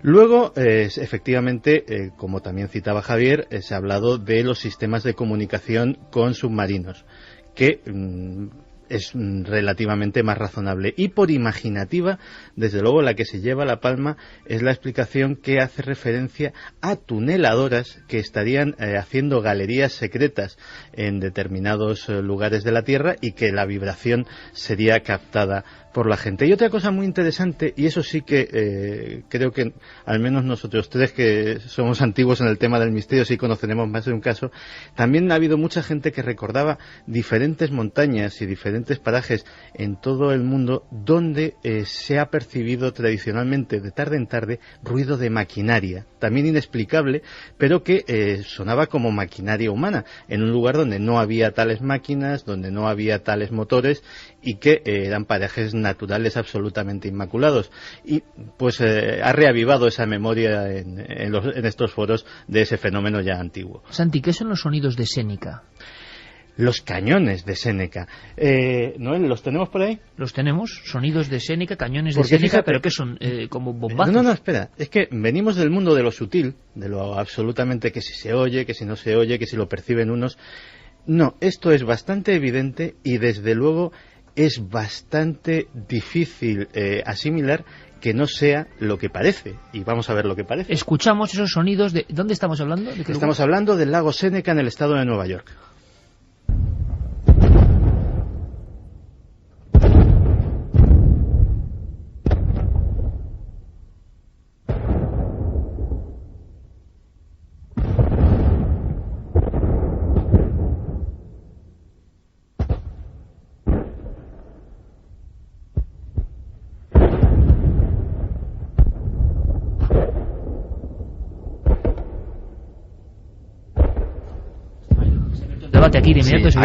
Luego, efectivamente, como también citaba Javier, se ha hablado de los sistemas de comunicación con submarinos, que es relativamente más razonable. Y por imaginativa, desde luego la que se lleva la palma es la explicación que hace referencia a tuneladoras que estarían haciendo galerías secretas en determinados lugares de la Tierra y que la vibración sería captada por la gente. Y otra cosa muy interesante, y eso sí que creo que al menos nosotros tres que somos antiguos en el tema del misterio sí conoceremos más de un caso, también ha habido mucha gente que recordaba diferentes montañas y diferentes parajes en todo el mundo donde se ha percibido tradicionalmente de tarde en tarde ruido de maquinaria, también inexplicable, pero que sonaba como maquinaria humana, en un lugar donde no había tales máquinas, donde no había tales motores y que eran parajes naturales absolutamente inmaculados. Y pues ha reavivado esa memoria en estos foros de ese fenómeno ya antiguo. Santi, ¿qué son los sonidos de Séneca? Los cañones de Séneca. ¿Noel, los tenemos por ahí? Los tenemos, sonidos de Séneca, cañones de Séneca, fíjate, ¿pero qué son? ¿Como bombazos? No, espera, es que venimos del mundo de lo sutil, de lo absolutamente que si se oye, que si no se oye, que si lo perciben unos. No, esto es bastante evidente y desde luego es bastante difícil asimilar que no sea lo que parece. Y vamos a ver lo que parece. Escuchamos esos sonidos de... ¿Dónde estamos hablando? ¿De qué Estamos hablando del lago Séneca en el estado de Nueva York. Aquí de inmediato, sí,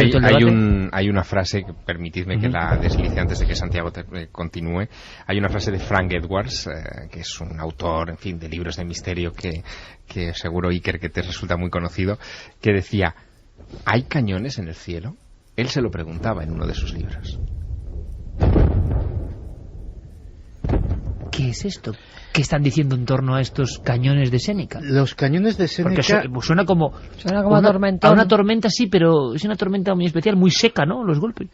hay una frase, permitidme que la deslice antes de que Santiago continúe. Hay una frase de Frank Edwards, que es un autor, en fin, de libros de misterio que seguro, Iker, que te resulta muy conocido, que decía: ¿hay cañones en el cielo? Él se lo preguntaba en uno de sus libros. ¿Qué es esto? ¿Qué están diciendo en torno a estos cañones de Séneca? Los cañones de Séneca... Porque suena como tormenta. A una tormenta, sí, pero es una tormenta muy especial, muy seca, ¿no? Los golpes.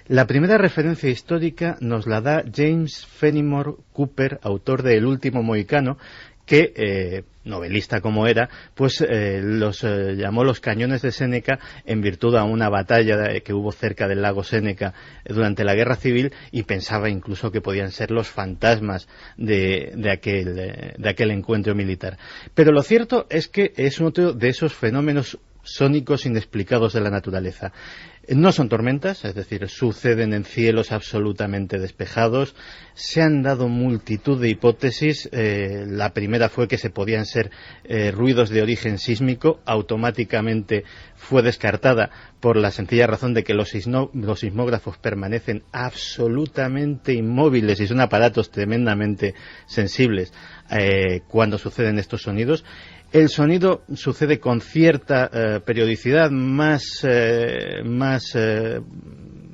La primera referencia histórica nos la da James Fenimore Cooper, autor de El último mohicano, que, novelista como era, pues los llamó los cañones de Séneca en virtud a una batalla que hubo cerca del lago Séneca durante la Guerra Civil, y pensaba incluso que podían ser los fantasmas de aquel encuentro militar. Pero lo cierto es que es otro de esos fenómenos sónicos inexplicados de la naturaleza. No son tormentas, es decir, suceden en cielos absolutamente despejados. Se han dado multitud de hipótesis. La primera fue que se podían ser ruidos de origen sísmico. Automáticamente fue descartada por la sencilla razón de que los sismógrafos permanecen absolutamente inmóviles y son aparatos tremendamente sensibles cuando suceden estos sonidos. El sonido sucede con cierta periodicidad, más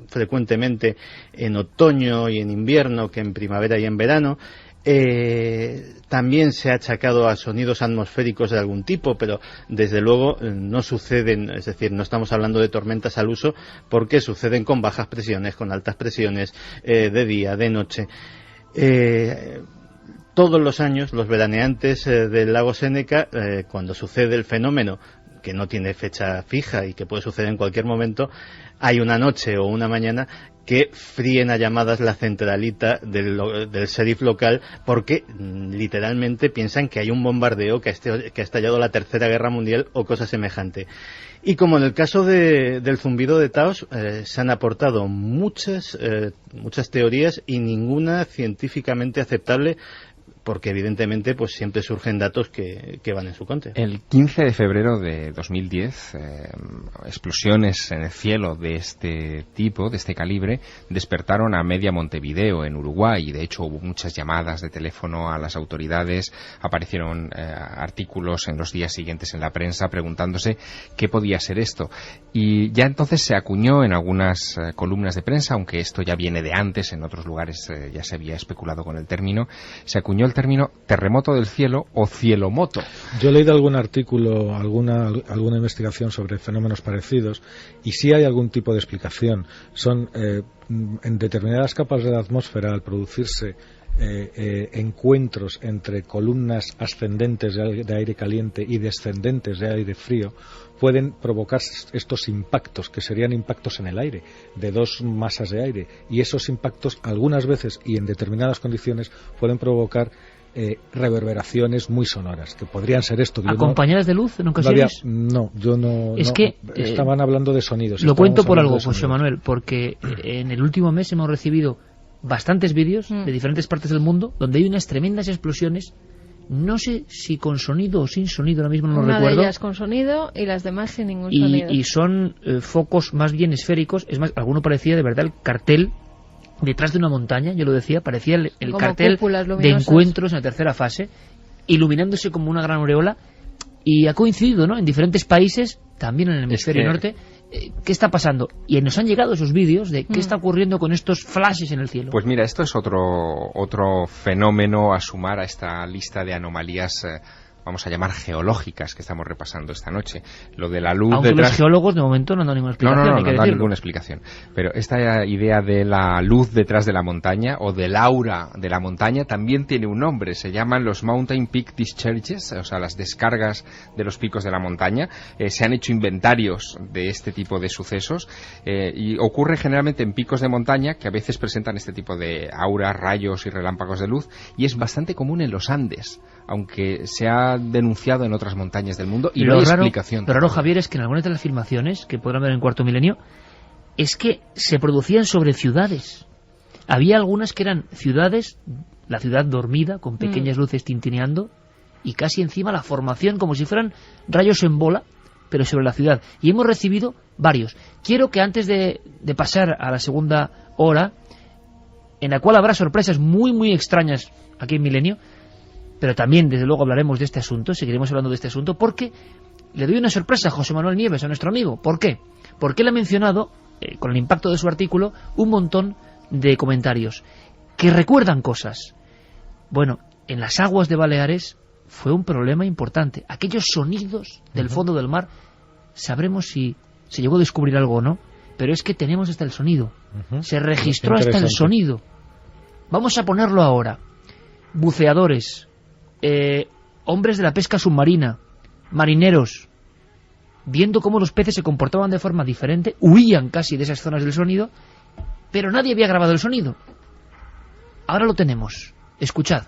frecuentemente en otoño y en invierno que en primavera y en verano. También se ha achacado a sonidos atmosféricos de algún tipo, pero desde luego no suceden, es decir, no estamos hablando de tormentas al uso, porque suceden con bajas presiones, con altas presiones, de día, de noche. Todos los años los veraneantes del lago Séneca, cuando sucede el fenómeno, que no tiene fecha fija y que puede suceder en cualquier momento, hay una noche o una mañana que fríen a llamadas la centralita del sheriff local, porque literalmente piensan que hay un bombardeo, que ha estallado la Tercera Guerra Mundial o cosa semejante. Y como en el caso del zumbido de Taos, se han aportado muchas teorías y ninguna científicamente aceptable, porque evidentemente pues siempre surgen datos que van en su contra. El 15 de febrero de 2010, explosiones en el cielo de este tipo, de este calibre, despertaron a media Montevideo, en Uruguay, y de hecho hubo muchas llamadas de teléfono a las autoridades, aparecieron artículos en los días siguientes en la prensa preguntándose qué podía ser esto. Y ya entonces se acuñó en algunas columnas de prensa, aunque esto ya viene de antes, en otros lugares ya se había especulado con el término, se acuñó el término terremoto del cielo o cielomoto. Yo he leído algún artículo, alguna investigación sobre fenómenos parecidos, y sí hay algún tipo de explicación. Son en determinadas capas de la atmósfera, al producirse encuentros entre columnas ascendentes de aire caliente y descendentes de aire frío, pueden provocar estos impactos, que serían impactos en el aire, de dos masas de aire, y esos impactos algunas veces y en determinadas condiciones pueden provocar reverberaciones muy sonoras, que podrían ser esto. ¿Acompañadas de luz en ocasiones? No, yo no. Es que estaban hablando de sonidos. Lo cuento por algo, José Manuel, porque en el último mes hemos recibido bastantes vídeos de diferentes partes del mundo donde hay unas tremendas explosiones. No sé si con sonido o sin sonido, ahora mismo no lo recuerdo. Una de ellas con sonido y las demás sin ningún sonido. Y son focos más bien esféricos. Es más, alguno parecía de verdad el cartel detrás de una montaña, yo lo decía, parecía el cartel de encuentros en la tercera fase, iluminándose como una gran aureola, y ha coincidido, ¿no?, en diferentes países, también en el hemisferio norte. ¿Qué está pasando? Y nos han llegado esos vídeos de qué está ocurriendo con estos flashes en el cielo. Pues mira, esto es otro fenómeno a sumar a esta lista de anomalías, vamos a llamar geológicas, que estamos repasando esta noche. Lo de la luz aunque detrás... los geólogos de momento no han dado ninguna explicación. No dan ninguna explicación. Pero esta idea de la luz detrás de la montaña, o del aura de la montaña, también tiene un nombre. Se llaman los Mountain Peak Discharges, o sea, las descargas de los picos de la montaña. Se han hecho inventarios de este tipo de sucesos, y ocurre generalmente en picos de montaña que a veces presentan este tipo de auras, rayos y relámpagos de luz, y es bastante común en los Andes, aunque se ha denunciado en otras montañas del mundo y no hay explicación. Pero raro, Javier, es que en algunas de las filmaciones que podrán ver en Cuarto Milenio, es que se producían sobre ciudades. Había algunas que eran ciudades, la ciudad dormida, con pequeñas luces tintineando, y casi encima la formación, como si fueran rayos en bola, pero sobre la ciudad. Y hemos recibido varios. Quiero que antes de pasar a la segunda hora, en la cual habrá sorpresas muy, muy extrañas aquí en Milenio, pero también, desde luego, hablaremos de este asunto, seguiremos hablando de este asunto, porque le doy una sorpresa a José Manuel Nieves, a nuestro amigo. ¿Por qué? Porque él ha mencionado, con el impacto de su artículo, un montón de comentarios que recuerdan cosas. Bueno, en las aguas de Baleares fue un problema importante. Aquellos sonidos del fondo del mar, sabremos si se llegó a descubrir algo o no, pero es que tenemos hasta el sonido. Se registró hasta el sonido. Vamos a ponerlo ahora. Buceadores, hombres de la pesca submarina, marineros, viendo cómo los peces se comportaban de forma diferente, huían casi de esas zonas del sonido, pero nadie había grabado el sonido. Ahora lo tenemos. Escuchad.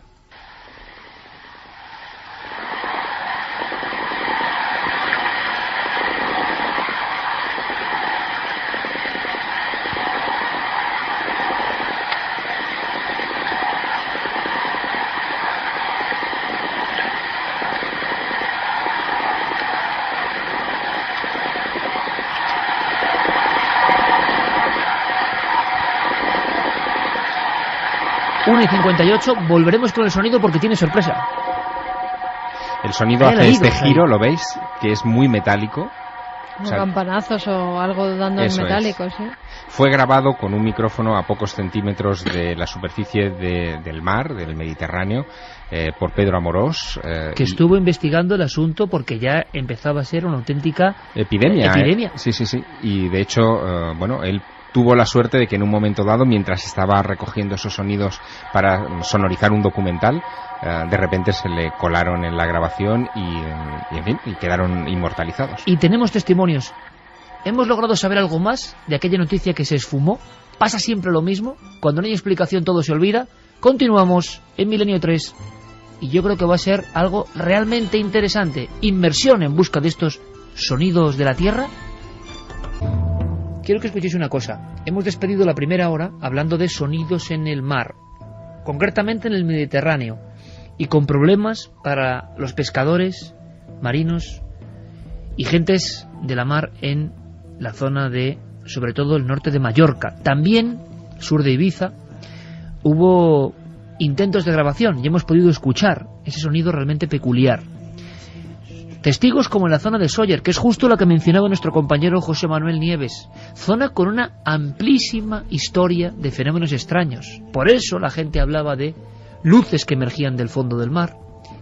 1:58, volveremos con el sonido porque tiene sorpresa. El sonido hace este giro, ¿lo veis? Que es muy metálico. Como campanazos o algo dando en metálicos, ¿eh? Fue grabado con un micrófono a pocos centímetros de la superficie del mar, del Mediterráneo, por Pedro Amorós. Que estuvo investigando el asunto porque ya empezaba a ser una auténtica epidemia. Sí. Y de hecho, él tuvo la suerte de que en un momento dado, mientras estaba recogiendo esos sonidos para sonorizar un documental, de repente se le colaron en la grabación y quedaron inmortalizados. Y tenemos testimonios. ¿Hemos logrado saber algo más de aquella noticia que se esfumó? ¿Pasa siempre lo mismo? Cuando no hay explicación todo se olvida. Continuamos en Milenio 3 y yo creo que va a ser algo realmente interesante. Inmersión en busca de estos sonidos de la Tierra. Quiero que escuchéis una cosa. Hemos despedido la primera hora hablando de sonidos en el mar, concretamente en el Mediterráneo, y con problemas para los pescadores, marinos y gentes de la mar en la zona de, sobre todo, el norte de Mallorca. También, sur de Ibiza, hubo intentos de grabación y hemos podido escuchar ese sonido realmente peculiar. Testigos como en la zona de Sóller, que es justo la que mencionaba nuestro compañero José Manuel Nieves, zona con una amplísima historia de fenómenos extraños. Por eso la gente hablaba de luces que emergían del fondo del mar.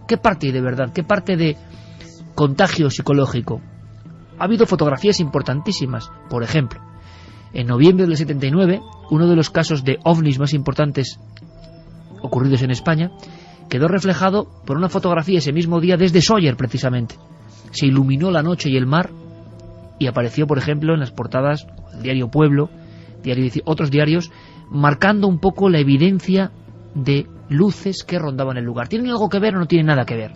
¿Qué parte hay de verdad? ¿Qué parte de contagio psicológico? Ha habido fotografías importantísimas. Por ejemplo, en noviembre del 79, uno de los casos de ovnis más importantes ocurridos en España quedó reflejado por una fotografía ese mismo día desde Sóller, precisamente. Se iluminó la noche y el mar y apareció, por ejemplo, en las portadas del diario Pueblo, otros diarios, marcando un poco la evidencia de luces que rondaban el lugar. ¿Tienen algo que ver o no tienen nada que ver?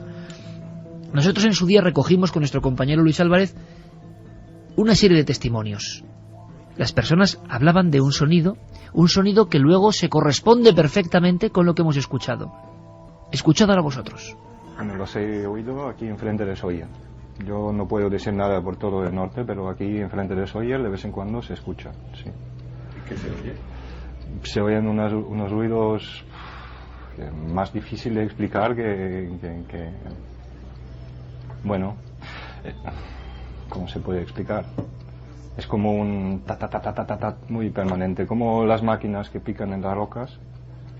Nosotros en su día recogimos con nuestro compañero Luis Álvarez una serie de testimonios. Las personas hablaban de un sonido que luego se corresponde perfectamente con lo que hemos escuchado. Escuchad ahora vosotros. Bueno, los he oído aquí enfrente de Sóller. Yo no puedo decir nada por todo el norte, pero aquí enfrente de Sóller de vez en cuando se escucha, sí. ¿Qué se oye? Se oyen unos ruidos más difíciles de explicar que bueno, ¿cómo se puede explicar? Es como un ta muy permanente, como las máquinas que pican en las rocas,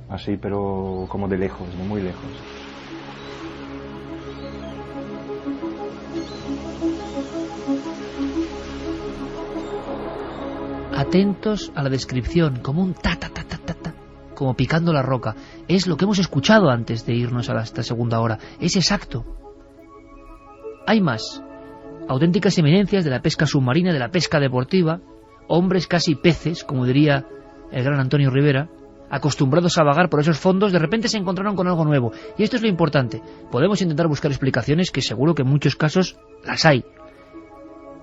así, pero como de lejos, de muy lejos. Atentos a la descripción, como un ta, como picando la roca. Es lo que hemos escuchado antes de irnos a esta segunda hora. Es exacto. Hay más. Auténticas eminencias de la pesca submarina, de la pesca deportiva, hombres casi peces, como diría el gran Antonio Rivera, acostumbrados a vagar por esos fondos, de repente se encontraron con algo nuevo. Y esto es lo importante. Podemos intentar buscar explicaciones, que seguro que en muchos casos las hay.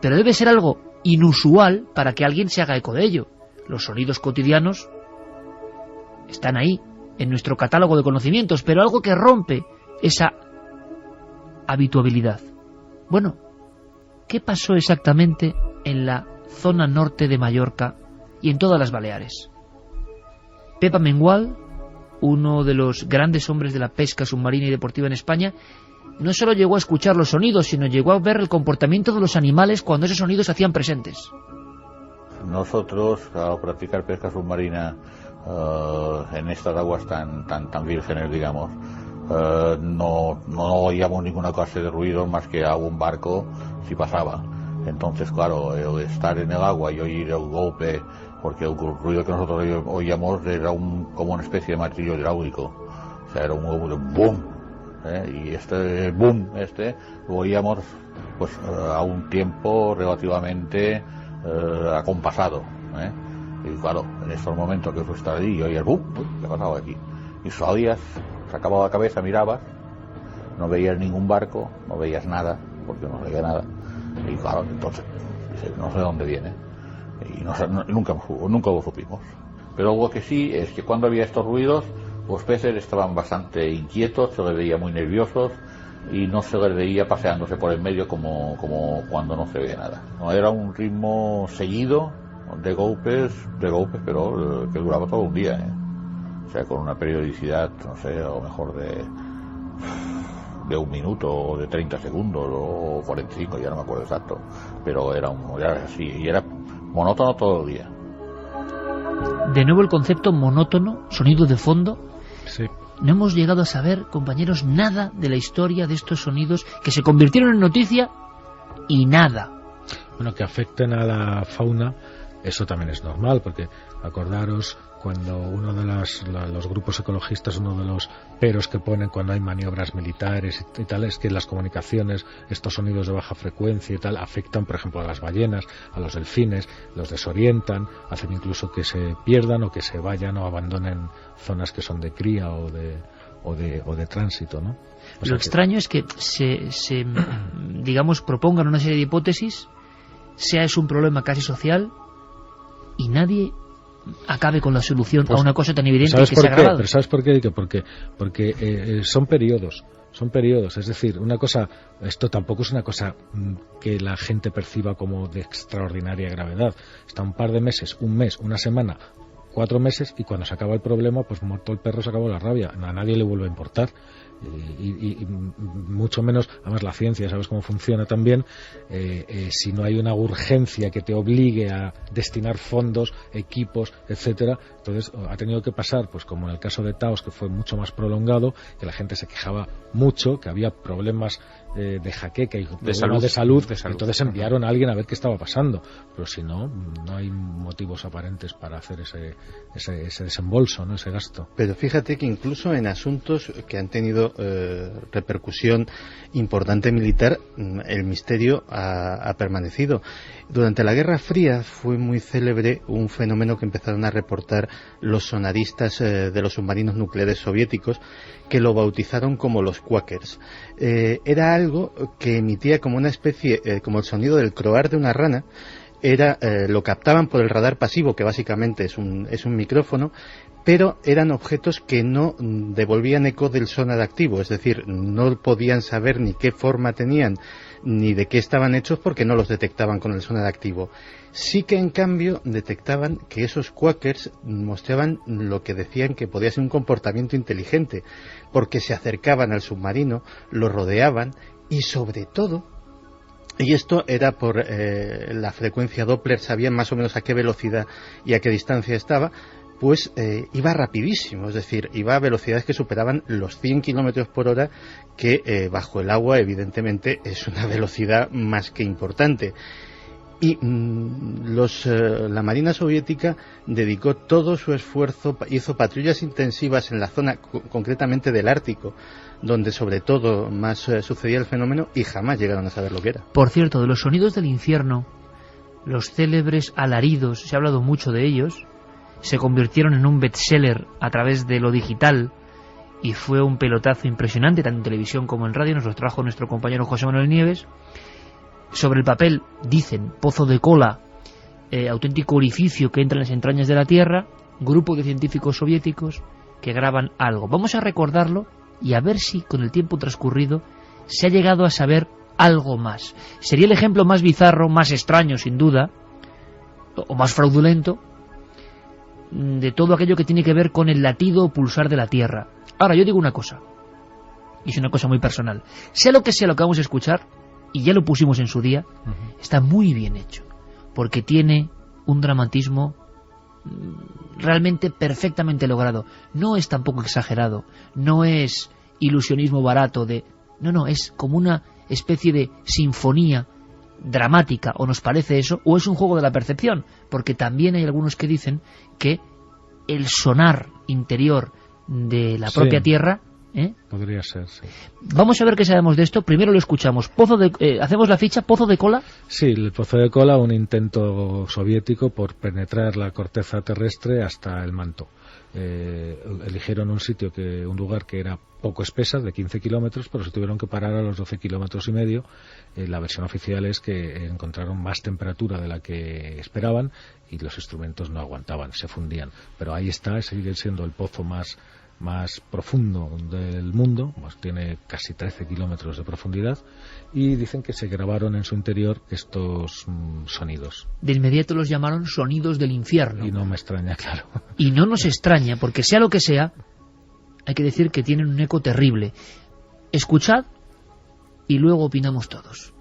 Pero debe ser algo inusual para que alguien se haga eco de ello. Los sonidos cotidianos están ahí, en nuestro catálogo de conocimientos, pero algo que rompe esa habituabilidad. Bueno, ¿qué pasó exactamente en la zona norte de Mallorca y en todas las Baleares? Pepa Mengual, uno de los grandes hombres de la pesca submarina y deportiva en España, no solo llegó a escuchar los sonidos, sino llegó a ver el comportamiento de los animales cuando esos sonidos se hacían presentes. Nosotros, al practicar pesca submarina en estas aguas tan vírgenes, digamos, no oíamos ninguna clase de ruido más que algún barco si pasaba. Entonces, claro, el estar en el agua y oír el golpe, porque el ruido que nosotros oíamos era como una especie de martillo hidráulico, o sea, era un boom. Y este boom lo oíamos pues a un tiempo relativamente acompasado, y claro, en estos momentos que tú estás ahí y oías boom, ¿qué ha pasado aquí? Y salías, sacabas la cabeza, mirabas, no veías ningún barco, no veías nada, porque no veía nada, y claro, entonces no sé de dónde viene, y nunca lo supimos. Pero lo que sí es que cuando había estos ruidos, los peces estaban bastante inquietos, se les veía muy nerviosos y no se les veía paseándose por el medio como cuando no se ve nada. No era un ritmo seguido de golpes, pero que duraba todo un día. o sea, con una periodicidad, no sé, a lo mejor de 1 minuto o de 30 segundos o 45, ya no me acuerdo exacto, pero era así, y era monótono todo el día. De nuevo el concepto monótono, sonido de fondo. Sí. No hemos llegado a saber, compañeros, nada de la historia de estos sonidos que se convirtieron en noticia y nada. Bueno, que afecten a la fauna, eso también es normal, porque acordaros cuando uno de los grupos ecologistas, uno de los peros que ponen cuando hay maniobras militares y tal, es que las comunicaciones, estos sonidos de baja frecuencia y tal, afectan, por ejemplo, a las ballenas, a los delfines, los desorientan, hacen incluso que se pierdan o que se vayan o abandonen zonas que son de cría o de tránsito, ¿no? Lo extraño es que se digamos, propongan una serie de hipótesis, sea es un problema casi social, y nadie acabe con la solución a una cosa tan evidente que se ha grabado. Pero ¿sabes por qué? Porque son periodos, es decir, una cosa, esto tampoco es una cosa que la gente perciba como de extraordinaria gravedad. Está un par de meses, un mes, una semana, 4 meses, y cuando se acaba el problema, pues muerto el perro se acabó la rabia, a nadie le vuelve a importar. Y mucho menos, además la ciencia, sabes cómo funciona también, si no hay una urgencia que te obligue a destinar fondos, equipos, etcétera, entonces ha tenido que pasar, pues como en el caso de Taos, que fue mucho más prolongado, que la gente se quejaba mucho, que había problemas de jaqueca y problemas de salud, entonces enviaron a alguien a ver qué estaba pasando, pero si no hay motivos aparentes para hacer ese desembolso, ¿no? Ese gasto. Pero fíjate que incluso en asuntos que han tenido repercusión importante militar, el misterio ha permanecido. Durante la Guerra Fría fue muy célebre un fenómeno que empezaron a reportar los sonaristas de los submarinos nucleares soviéticos, que lo bautizaron como los quackers. Era algo que emitía como una especie, como el sonido del croar de una rana. Lo captaban por el radar pasivo, que básicamente es un micrófono, pero eran objetos que no devolvían eco del sonar activo, es decir, no podían saber ni qué forma tenían ni de qué estaban hechos porque no los detectaban con el sonar activo. Sí que en cambio detectaban que esos quackers mostraban lo que decían que podía ser un comportamiento inteligente, porque se acercaban al submarino, lo rodeaban y sobre todo, y esto era por la frecuencia Doppler, sabían más o menos a qué velocidad y a qué distancia estaba, pues iba rapidísimo, es decir, iba a velocidades que superaban los 100 kilómetros por hora, que bajo el agua evidentemente es una velocidad más que importante. Y la Marina Soviética dedicó todo su esfuerzo, hizo patrullas intensivas en la zona concretamente del Ártico, donde sobre todo más sucedía el fenómeno, y jamás llegaron a saber lo que era. Por cierto, de los sonidos del infierno, los célebres alaridos, se ha hablado mucho de ellos, se convirtieron en un bestseller a través de lo digital y fue un pelotazo impresionante, tanto en televisión como en radio. Nos lo trajo nuestro compañero José Manuel Nieves. Sobre el papel dicen pozo de cola, auténtico orificio que entra en las entrañas de la Tierra, grupo de científicos soviéticos que graban algo. Vamos a recordarlo y a ver si con el tiempo transcurrido se ha llegado a saber algo más. Sería el ejemplo más bizarro, más extraño sin duda, o más fraudulento, de todo aquello que tiene que ver con el latido o pulsar de la Tierra. Ahora, yo digo una cosa, y es una cosa muy personal. Sea lo que vamos a escuchar, y ya lo pusimos en su día, está muy bien hecho, porque tiene un dramatismo realmente perfectamente logrado. No es tampoco exagerado, no es ilusionismo barato no, es como una especie de sinfonía dramática, o nos parece eso, o es un juego de la percepción, porque también hay algunos que dicen que el sonar interior de la propia Tierra podría ser, sí. Vamos a ver qué sabemos de esto. Primero lo escuchamos. Hacemos la ficha, pozo de cola. Sí, el pozo de cola, un intento soviético por penetrar la corteza terrestre hasta el manto. Eligieron un lugar que era poco espesa, de 15 kilómetros, pero se tuvieron que parar a los 12 kilómetros y medio. La versión oficial es que encontraron más temperatura de la que esperaban y los instrumentos no aguantaban, se fundían. Pero ahí está, sigue siendo el pozo más más profundo del mundo, pues tiene casi 13 kilómetros de profundidad, y dicen que se grabaron en su interior estos sonidos. De inmediato los llamaron sonidos del infierno. Y no me extraña, claro. Y no nos extraña, porque sea lo que sea, hay que decir que tienen un eco terrible. Escuchad y luego opinamos todos.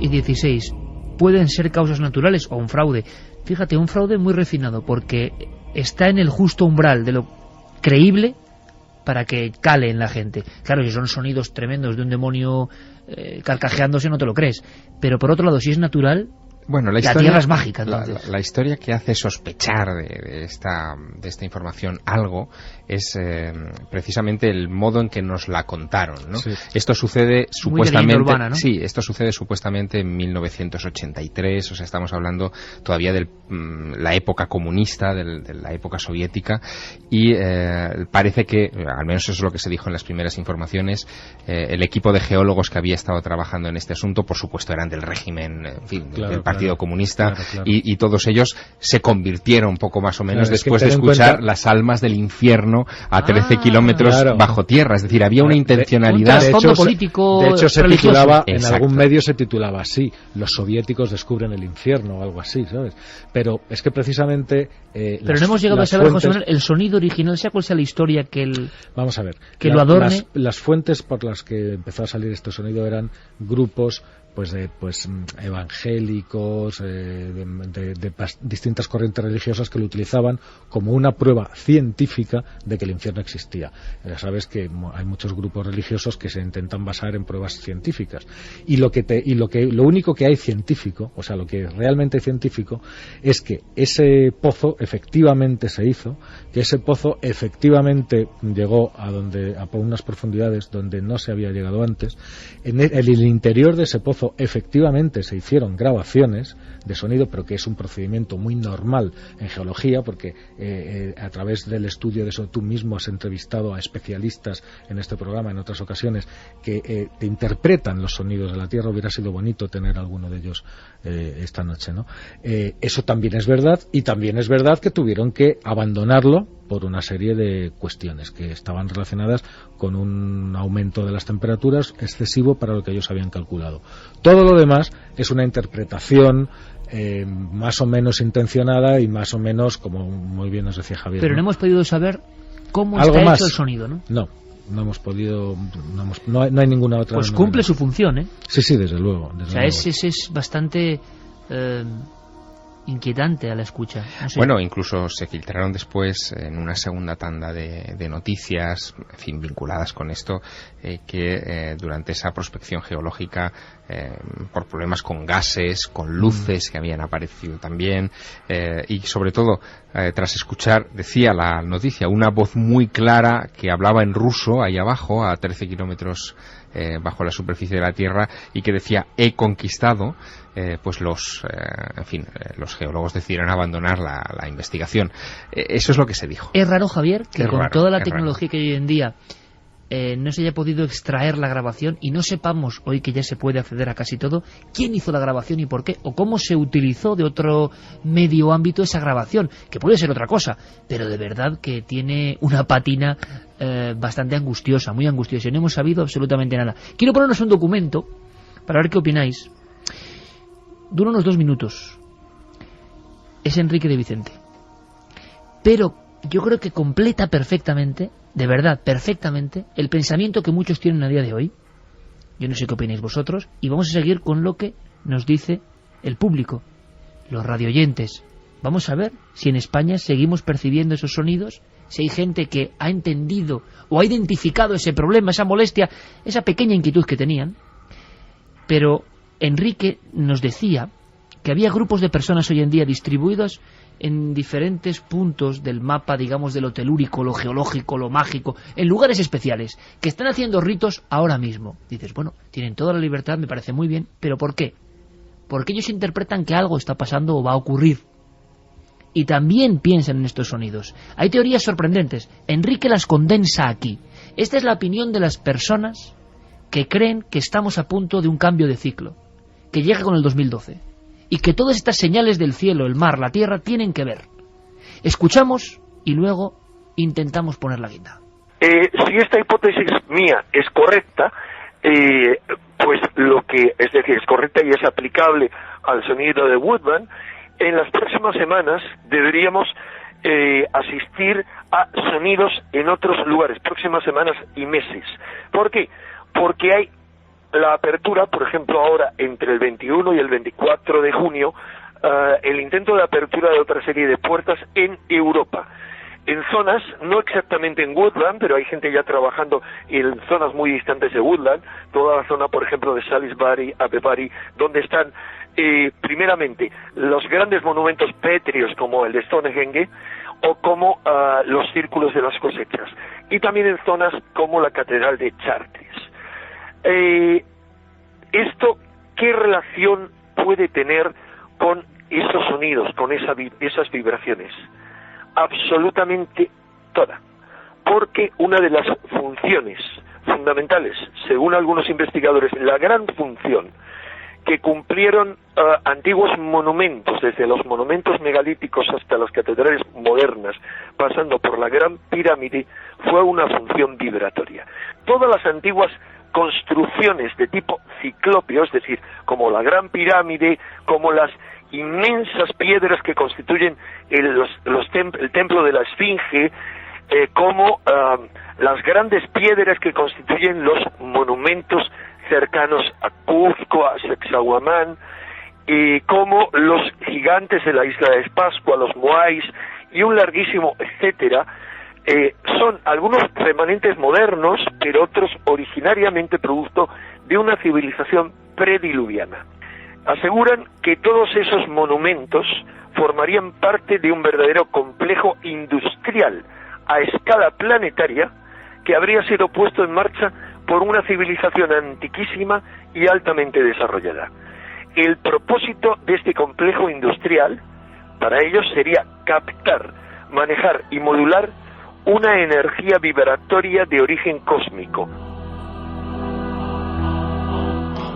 Y 16 pueden ser causas naturales o un fraude. Fíjate, un fraude muy refinado, porque está en el justo umbral de lo creíble para que cale en la gente. Claro, si son sonidos tremendos de un demonio carcajeándose, no te lo crees, pero por otro lado, si es natural, bueno, la Tierra es mágica. La historia que hace sospechar de esta información algo es precisamente el modo en que nos la contaron, ¿no? Sí. Esto sucede supuestamente, urbana, ¿no? Sí, esto sucede supuestamente en 1983, o sea, estamos hablando todavía de la época comunista, de la época soviética, y parece que, al menos eso es lo que se dijo en las primeras informaciones, el equipo de geólogos que había estado trabajando en este asunto, por supuesto, eran del régimen, en fin, del Partido Comunista, claro. Y todos ellos se convirtieron poco más o menos después de escuchar las almas del infierno a 13 kilómetros bajo tierra. Es decir, había una intencionalidad. político. De hecho se religioso. titulaba, Exacto. En algún medio se titulaba así: los soviéticos descubren el infierno o algo así, ¿sabes? Pero es que precisamente pero no hemos llegado a saber, José Manuel, el sonido original, sea cual sea la historia vamos a ver, lo adorne. Las fuentes por las que empezó a salir este sonido eran grupos evangélicos, de distintas corrientes religiosas que lo utilizaban como una prueba científica de que el infierno existía. Ya sabes que hay muchos grupos religiosos que se intentan basar en pruebas científicas, y lo único que hay científico, o sea, lo que realmente hay científico, es que ese pozo efectivamente se hizo, que ese pozo efectivamente llegó a unas profundidades donde no se había llegado antes. En el interior de ese pozo efectivamente se hicieron grabaciones de sonido, pero que es un procedimiento muy normal en geología, porque a través del estudio de eso tú mismo has entrevistado a especialistas en este programa en otras ocasiones que te interpretan los sonidos de la Tierra. Hubiera sido bonito tener alguno de ellos esta noche, ¿no? Eso también es verdad, y también es verdad que tuvieron que abandonarlo por una serie de cuestiones que estaban relacionadas con un aumento de las temperaturas excesivo para lo que ellos habían calculado. Todo lo demás es una interpretación más o menos intencionada y más o menos, como muy bien nos decía Javier. Pero no hemos podido saber cómo está hecho el sonido, ¿no? No hemos podido, no hay ninguna otra. Pues cumple su función, ¿eh? Sí, desde luego. Es bastante inquietante a la escucha. No sé. Bueno, incluso se filtraron después en una segunda tanda de noticias, en fin, vinculadas con esto, que durante esa prospección geológica, por problemas con gases, con luces que habían aparecido también, y sobre todo tras escuchar, decía la noticia, una voz muy clara que hablaba en ruso ahí abajo, a 13 kilómetros bajo la superficie de la Tierra, y que decía: he conquistado, pues los geólogos decidieron abandonar la investigación. Eso es lo que se dijo. Es raro, Javier, que con toda la tecnología que hay hoy en día no se haya podido extraer la grabación y no sepamos, hoy que ya se puede acceder a casi todo, quién hizo la grabación y por qué, o cómo se utilizó de otro medio o ámbito esa grabación, que puede ser otra cosa, pero de verdad que tiene una patina bastante angustiosa, muy angustiosa, y no hemos sabido absolutamente nada. Quiero ponernos un documento para ver qué opináis. Dura unos 2 minutos. Es Enrique de Vicente. Pero yo creo que completa perfectamente, de verdad, perfectamente, el pensamiento que muchos tienen a día de hoy. Yo no sé qué opináis vosotros. Y vamos a seguir con lo que nos dice el público, los radioyentes, Vamos a ver si en España seguimos percibiendo esos sonidos, si hay gente que ha entendido o ha identificado ese problema, esa molestia, esa pequeña inquietud que tenían. Pero Enrique nos decía que había grupos de personas hoy en día distribuidos en diferentes puntos del mapa, digamos, de lo telúrico, lo geológico, lo mágico, en lugares especiales, que están haciendo ritos ahora mismo. Dices, bueno, tienen toda la libertad, me parece muy bien, pero ¿por qué? Porque ellos interpretan que algo está pasando o va a ocurrir. Y también piensan en estos sonidos. Hay teorías sorprendentes. Enrique las condensa aquí. Esta es la opinión de las personas que creen que estamos a punto de un cambio de ciclo, que llega con el 2012. Y que todas estas señales del cielo, el mar, la tierra, tienen que ver. Escuchamos y luego intentamos poner la guinda. Si esta hipótesis mía es correcta, pues es correcta y es aplicable al sonido de Woodman, en las próximas semanas deberíamos asistir a sonidos en otros lugares, próximas semanas y meses. ¿Por qué? Porque hay la apertura, por ejemplo, ahora entre el 21 y el 24 de junio, el intento de apertura de otra serie de puertas en Europa. En zonas, no exactamente en Woodland, pero hay gente ya trabajando en zonas muy distantes de Woodland, toda la zona, por ejemplo, de Salisbury, Avebury, donde están, primeramente, los grandes monumentos pétreos como el de Stonehenge, o como los círculos de las cosechas, y también en zonas como la Catedral de Chartres. ¿Esto qué relación puede tener con esos sonidos, con esas vibraciones? Absolutamente toda, porque una de las funciones fundamentales, según algunos investigadores, la gran función que cumplieron antiguos monumentos, desde los monumentos megalíticos hasta las catedrales modernas, pasando por la Gran Pirámide, fue una función vibratoria. Todas las antiguas construcciones de tipo ciclópeo, es decir, como la Gran Pirámide, como las inmensas piedras que constituyen el templo de la Esfinge, como las grandes piedras que constituyen los monumentos cercanos a Cuzco, a Sacsayhuamán, como los gigantes de la isla de Pascua, los Moais, y un larguísimo etcétera. Son algunos remanentes modernos, pero otros originariamente producto de una civilización prediluviana. Aseguran que todos esos monumentos formarían parte de un verdadero complejo industrial a escala planetaria que habría sido puesto en marcha por una civilización antiquísima y altamente desarrollada. El propósito de este complejo industrial para ellos sería captar, manejar y modular una energía vibratoria de origen cósmico.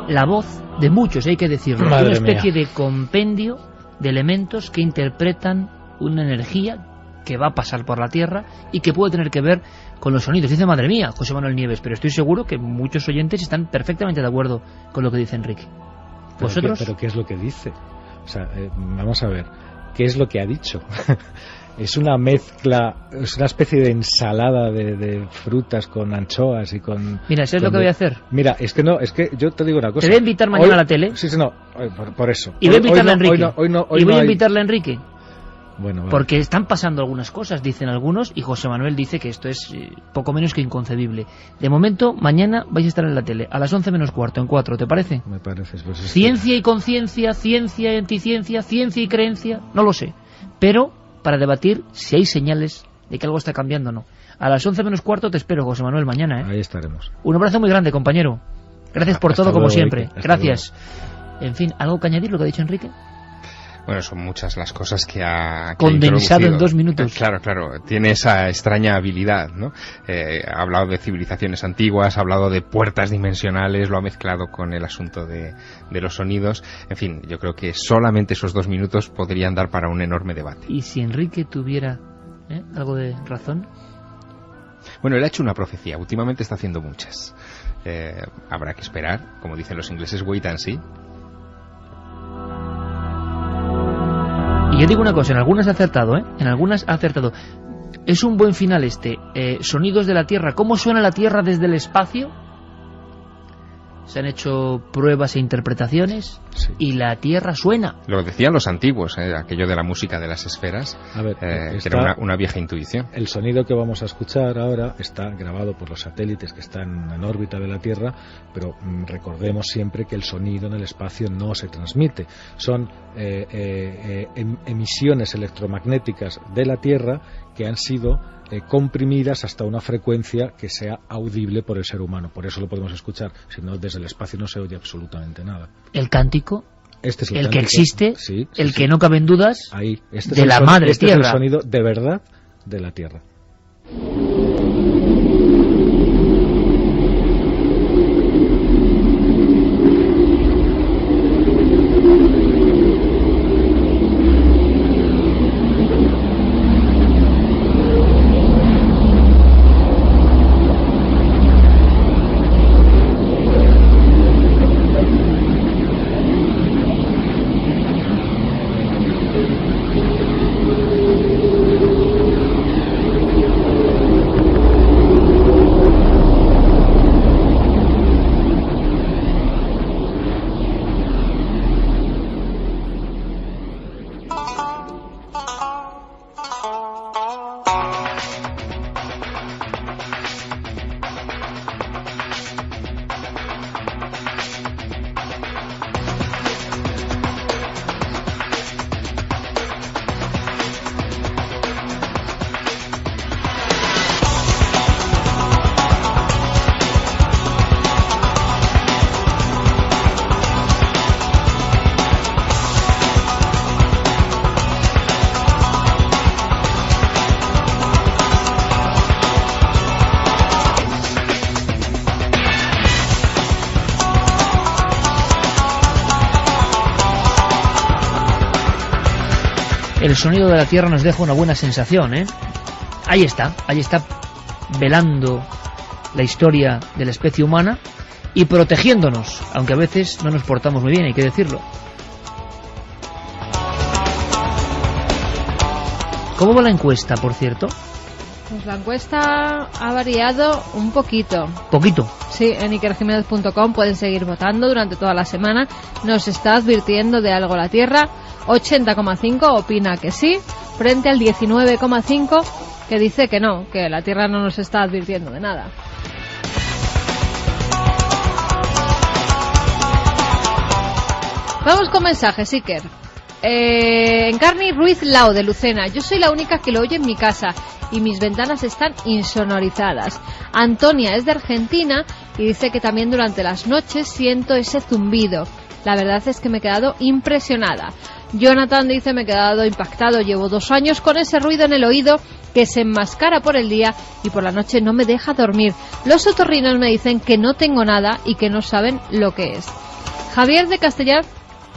La voz de muchos, hay que decirlo, una especie de compendio de elementos que interpretan una energía que va a pasar por la Tierra y que puede tener que ver con los sonidos. Dice, madre mía, José Manuel Nieves, pero estoy seguro que muchos oyentes están perfectamente de acuerdo con lo que dice Enrique. ¿Vosotros? ¿Pero qué es lo que dice? O sea, vamos a ver, ¿qué es lo que ha dicho? Es una mezcla, es una especie de ensalada de frutas con anchoas y con... Mira, ¿sabes lo que voy a hacer? Mira, es que yo te digo una cosa. Te voy a invitar mañana a la tele. Sí, no, por eso. Y voy a invitarle a Enrique. Hoy voy a invitarle a Enrique. Bueno, porque están pasando algunas cosas, dicen algunos, y José Manuel dice que esto es poco menos que inconcebible. De momento, mañana vais a estar en la tele, a las 11 menos cuarto, en 4, ¿te parece? Me parece. Pues ciencia y conciencia, ciencia y anticiencia, ciencia y creencia, no lo sé. Pero para debatir si hay señales de que algo está cambiando o no. A las 11 menos cuarto te espero, José Manuel, mañana. Ahí estaremos. Un abrazo muy grande, compañero. Gracias por todo, como siempre. Gracias. Luego. En fin, ¿algo que añadir lo que ha dicho Enrique? Bueno, son muchas las cosas que ha condensado en 2 minutos. Claro, tiene esa extraña habilidad, ¿no? Ha hablado de civilizaciones antiguas, ha hablado de puertas dimensionales, lo ha mezclado con el asunto de los sonidos. En fin, yo creo que solamente esos 2 minutos podrían dar para un enorme debate. ¿Y si Enrique tuviera algo de razón? Bueno, él ha hecho una profecía, últimamente está haciendo muchas. Habrá que esperar, como dicen los ingleses, wait and see. Y yo digo una cosa, en algunas ha acertado, En algunas ha acertado. Es un buen final este. Sonidos de la Tierra. ¿Cómo suena la Tierra desde el espacio? se han hecho pruebas e interpretaciones, sí, y la Tierra suena. Lo decían los antiguos, aquello de la música de las esferas, a ver, que era una vieja intuición. El sonido que vamos a escuchar ahora está grabado por los satélites que están en órbita de la Tierra, pero recordemos siempre que el sonido en el espacio no se transmite. Son emisiones electromagnéticas de la Tierra que han sido comprimidas hasta una frecuencia que sea audible por el ser humano. Por eso lo podemos escuchar. Si no, desde el espacio no se oye absolutamente nada. ¿El cántico? Este es el cántico que existe, sí, el sí, que no caben dudas, ahí, de la madre Tierra. Tierra. Es el sonido de verdad de la Tierra. El sonido de la Tierra nos deja una buena sensación, ¿eh? Ahí está velando la historia de la especie humana y protegiéndonos, aunque a veces no nos portamos muy bien, hay que decirlo. ¿Cómo va la encuesta, por cierto? Pues la encuesta ha variado un poquito. ¿Poquito? Sí, en ikerjimenez.com pueden seguir votando durante toda la semana. Nos está advirtiendo de algo la Tierra. 80,5 opina que sí, frente al 19,5 que dice que no, que la Tierra no nos está advirtiendo de nada. Vamos con mensajes, Iker. Encarni Ruiz Lao, de Lucena. Yo soy la única que lo oye en mi casa y mis ventanas están insonorizadas. Antonia es de Argentina y dice que también durante las noches siento ese zumbido. La verdad es que me he quedado impresionada. Jonathan dice: me he quedado impactado, llevo 2 años con ese ruido en el oído que se enmascara por el día y por la noche no me deja dormir. Los otorrinos me dicen que no tengo nada y que no saben lo que es. Javier de Castellar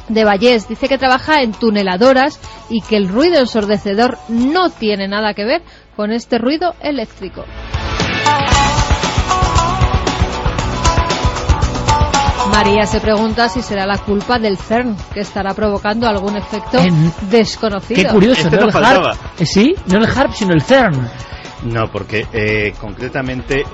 de Vallés dice que trabaja en tuneladoras y que el ruido ensordecedor no tiene nada que ver con este ruido eléctrico. María se pregunta si será la culpa del CERN, que estará provocando algún efecto desconocido. Qué curioso, no el HARP, sí, no el HARP, sino el CERN. No, porque concretamente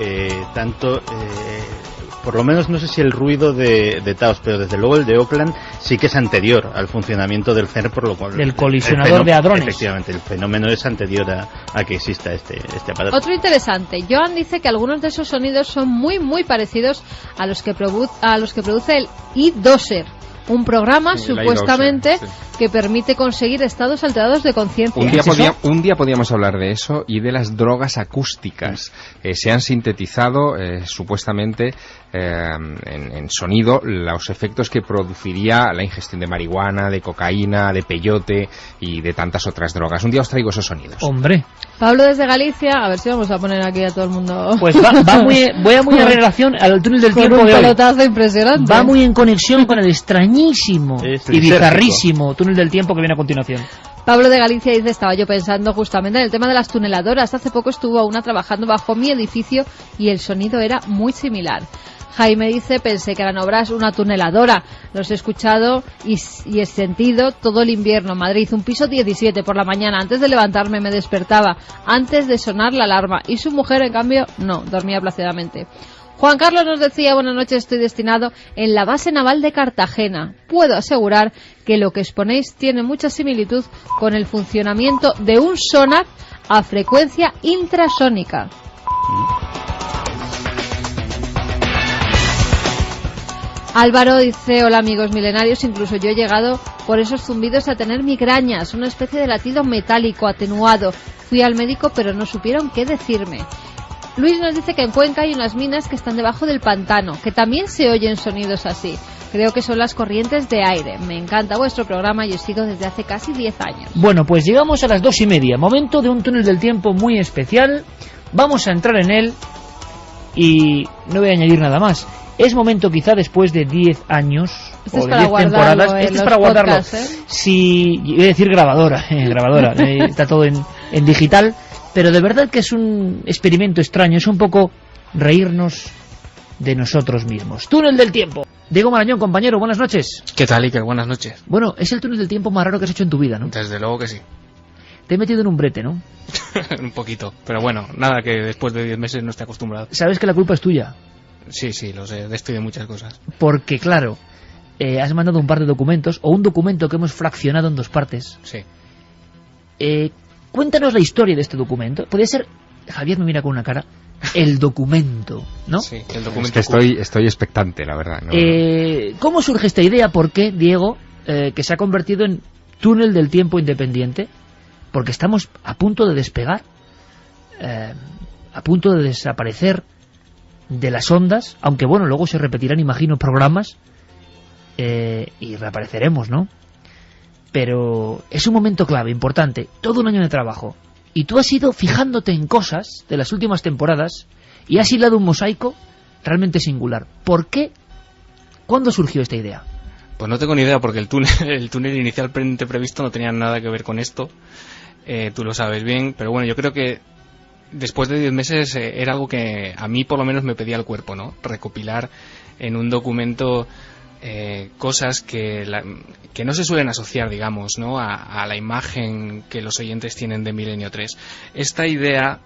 por lo menos no sé si el ruido de Taos, pero desde luego el de Oakland sí que es anterior al funcionamiento del CERN, por lo cual del colisionador de hadrones. Efectivamente, el fenómeno es anterior a que exista este aparato. Otro interesante, Joan dice que algunos de esos sonidos son muy muy parecidos a los que produce el iDoser, un programa supuestamente que permite conseguir estados alterados de conciencia. Un día podíamos hablar de eso y de las drogas acústicas. Se han sintetizado supuestamente en sonido los efectos que produciría la ingestión de marihuana, de cocaína, de peyote y de tantas otras drogas. Un día os traigo esos sonidos. Hombre. Pablo desde Galicia, a ver si vamos a poner aquí a todo el mundo. Pues voy muy en relación al túnel del tiempo un de hoy. pelotazo impresionante. Va muy en conexión con el extrañísimo y bizarrísimo túnel del tiempo que viene a continuación. Pablo de Galicia dice: estaba yo pensando justamente en el tema de las tuneladoras. Hace poco estuvo una trabajando bajo mi edificio y el sonido era muy similar. Jaime dice: pensé que eran obras una tuneladora. Los he escuchado y he sentido todo el invierno. Madrid, un piso 17 por la mañana. Antes de levantarme me despertaba, antes de sonar la alarma. Y su mujer, en cambio, no, dormía plácidamente. Juan Carlos nos decía, buenas noches, estoy destinado en la base naval de Cartagena. Puedo asegurar que lo que exponéis tiene mucha similitud con el funcionamiento de un sonar a frecuencia intrasónica. Álvaro dice, hola amigos milenarios, incluso yo he llegado por esos zumbidos a tener migrañas, una especie de latido metálico atenuado. Fui al médico pero no supieron qué decirme. Luis nos dice que en Cuenca hay unas minas que están debajo del pantano, que también se oyen sonidos así. Creo que son las corrientes de aire. Me encanta vuestro programa y os sigo desde hace casi 10 años. Bueno, pues llegamos a las 2:30, momento de un túnel del tiempo muy especial. Vamos a entrar en él y no voy a añadir nada más. Es momento quizá después de 10 años o de 10 temporadas. Este es para guardarlo. Podcasts, Si, iba a decir grabadora, está todo en digital, pero de verdad que es un experimento extraño, es un poco reírnos de nosotros mismos. Túnel del tiempo. Diego Marañón, compañero, buenas noches. ¿Qué tal, Iker? Buenas noches. Bueno, es el túnel del tiempo más raro que has hecho en tu vida, ¿no? Desde luego que sí. Te he metido en un brete, ¿no? Un poquito, pero bueno, nada que después de 10 meses no esté acostumbrado. Sabes que la culpa es tuya. Sí, lo sé, de esto y de muchas cosas. Porque, claro, has mandado un par de documentos, o un documento que hemos fraccionado en 2 partes. Sí. Cuéntanos la historia de este documento. Podría ser, Javier me mira con una cara, el documento, ¿no? Sí, el documento. Es que estoy expectante, la verdad. ¿No? ¿Cómo surge esta idea? ¿Por qué, Diego, que se ha convertido en túnel del tiempo independiente? Porque estamos a punto de despegar, a punto de desaparecer de las ondas, aunque bueno, luego se repetirán, imagino, programas y reapareceremos, ¿no? Pero es un momento clave, importante, todo un año de trabajo, y tú has ido fijándote en cosas de las últimas temporadas y has hilado un mosaico realmente singular. ¿Por qué? ¿Cuándo surgió esta idea? Pues no tengo ni idea, porque el túnel inicialmente previsto no tenía nada que ver con esto, tú lo sabes bien, pero bueno, yo creo que después de 10 meses era algo que a mí por lo menos me pedía el cuerpo, ¿no? Recopilar en un documento cosas que no se suelen asociar, digamos, ¿no? A la imagen que los oyentes tienen de Milenio 3. Esta idea,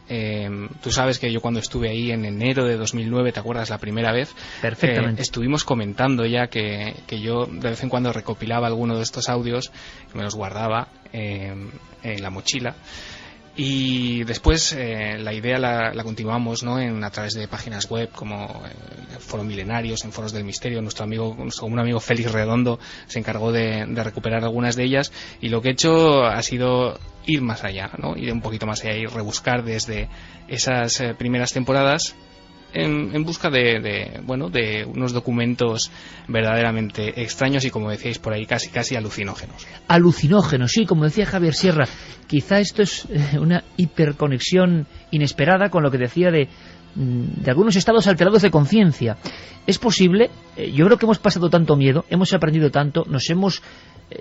tú sabes que yo cuando estuve ahí en enero de 2009, ¿te acuerdas la primera vez? Perfectamente. Estuvimos comentando ya que yo de vez en cuando recopilaba alguno de estos audios, que me los guardaba en la mochila. Y después la idea la continuamos, ¿no? A través de páginas web como Foro Milenarios, en Foros del Misterio. Nuestro amigo Félix Redondo se encargó de recuperar algunas de ellas, y lo que he hecho ha sido ir más allá, ¿no? Ir un poquito más allá y rebuscar desde esas primeras temporadas en busca de unos documentos verdaderamente extraños y, como decíais por ahí, casi alucinógenos. Alucinógenos, sí, como decía Javier Sierra. Quizá esto es una hiperconexión inesperada con lo que decía de algunos estados alterados de conciencia. Es posible, yo creo que hemos pasado tanto miedo, hemos aprendido tanto, nos hemos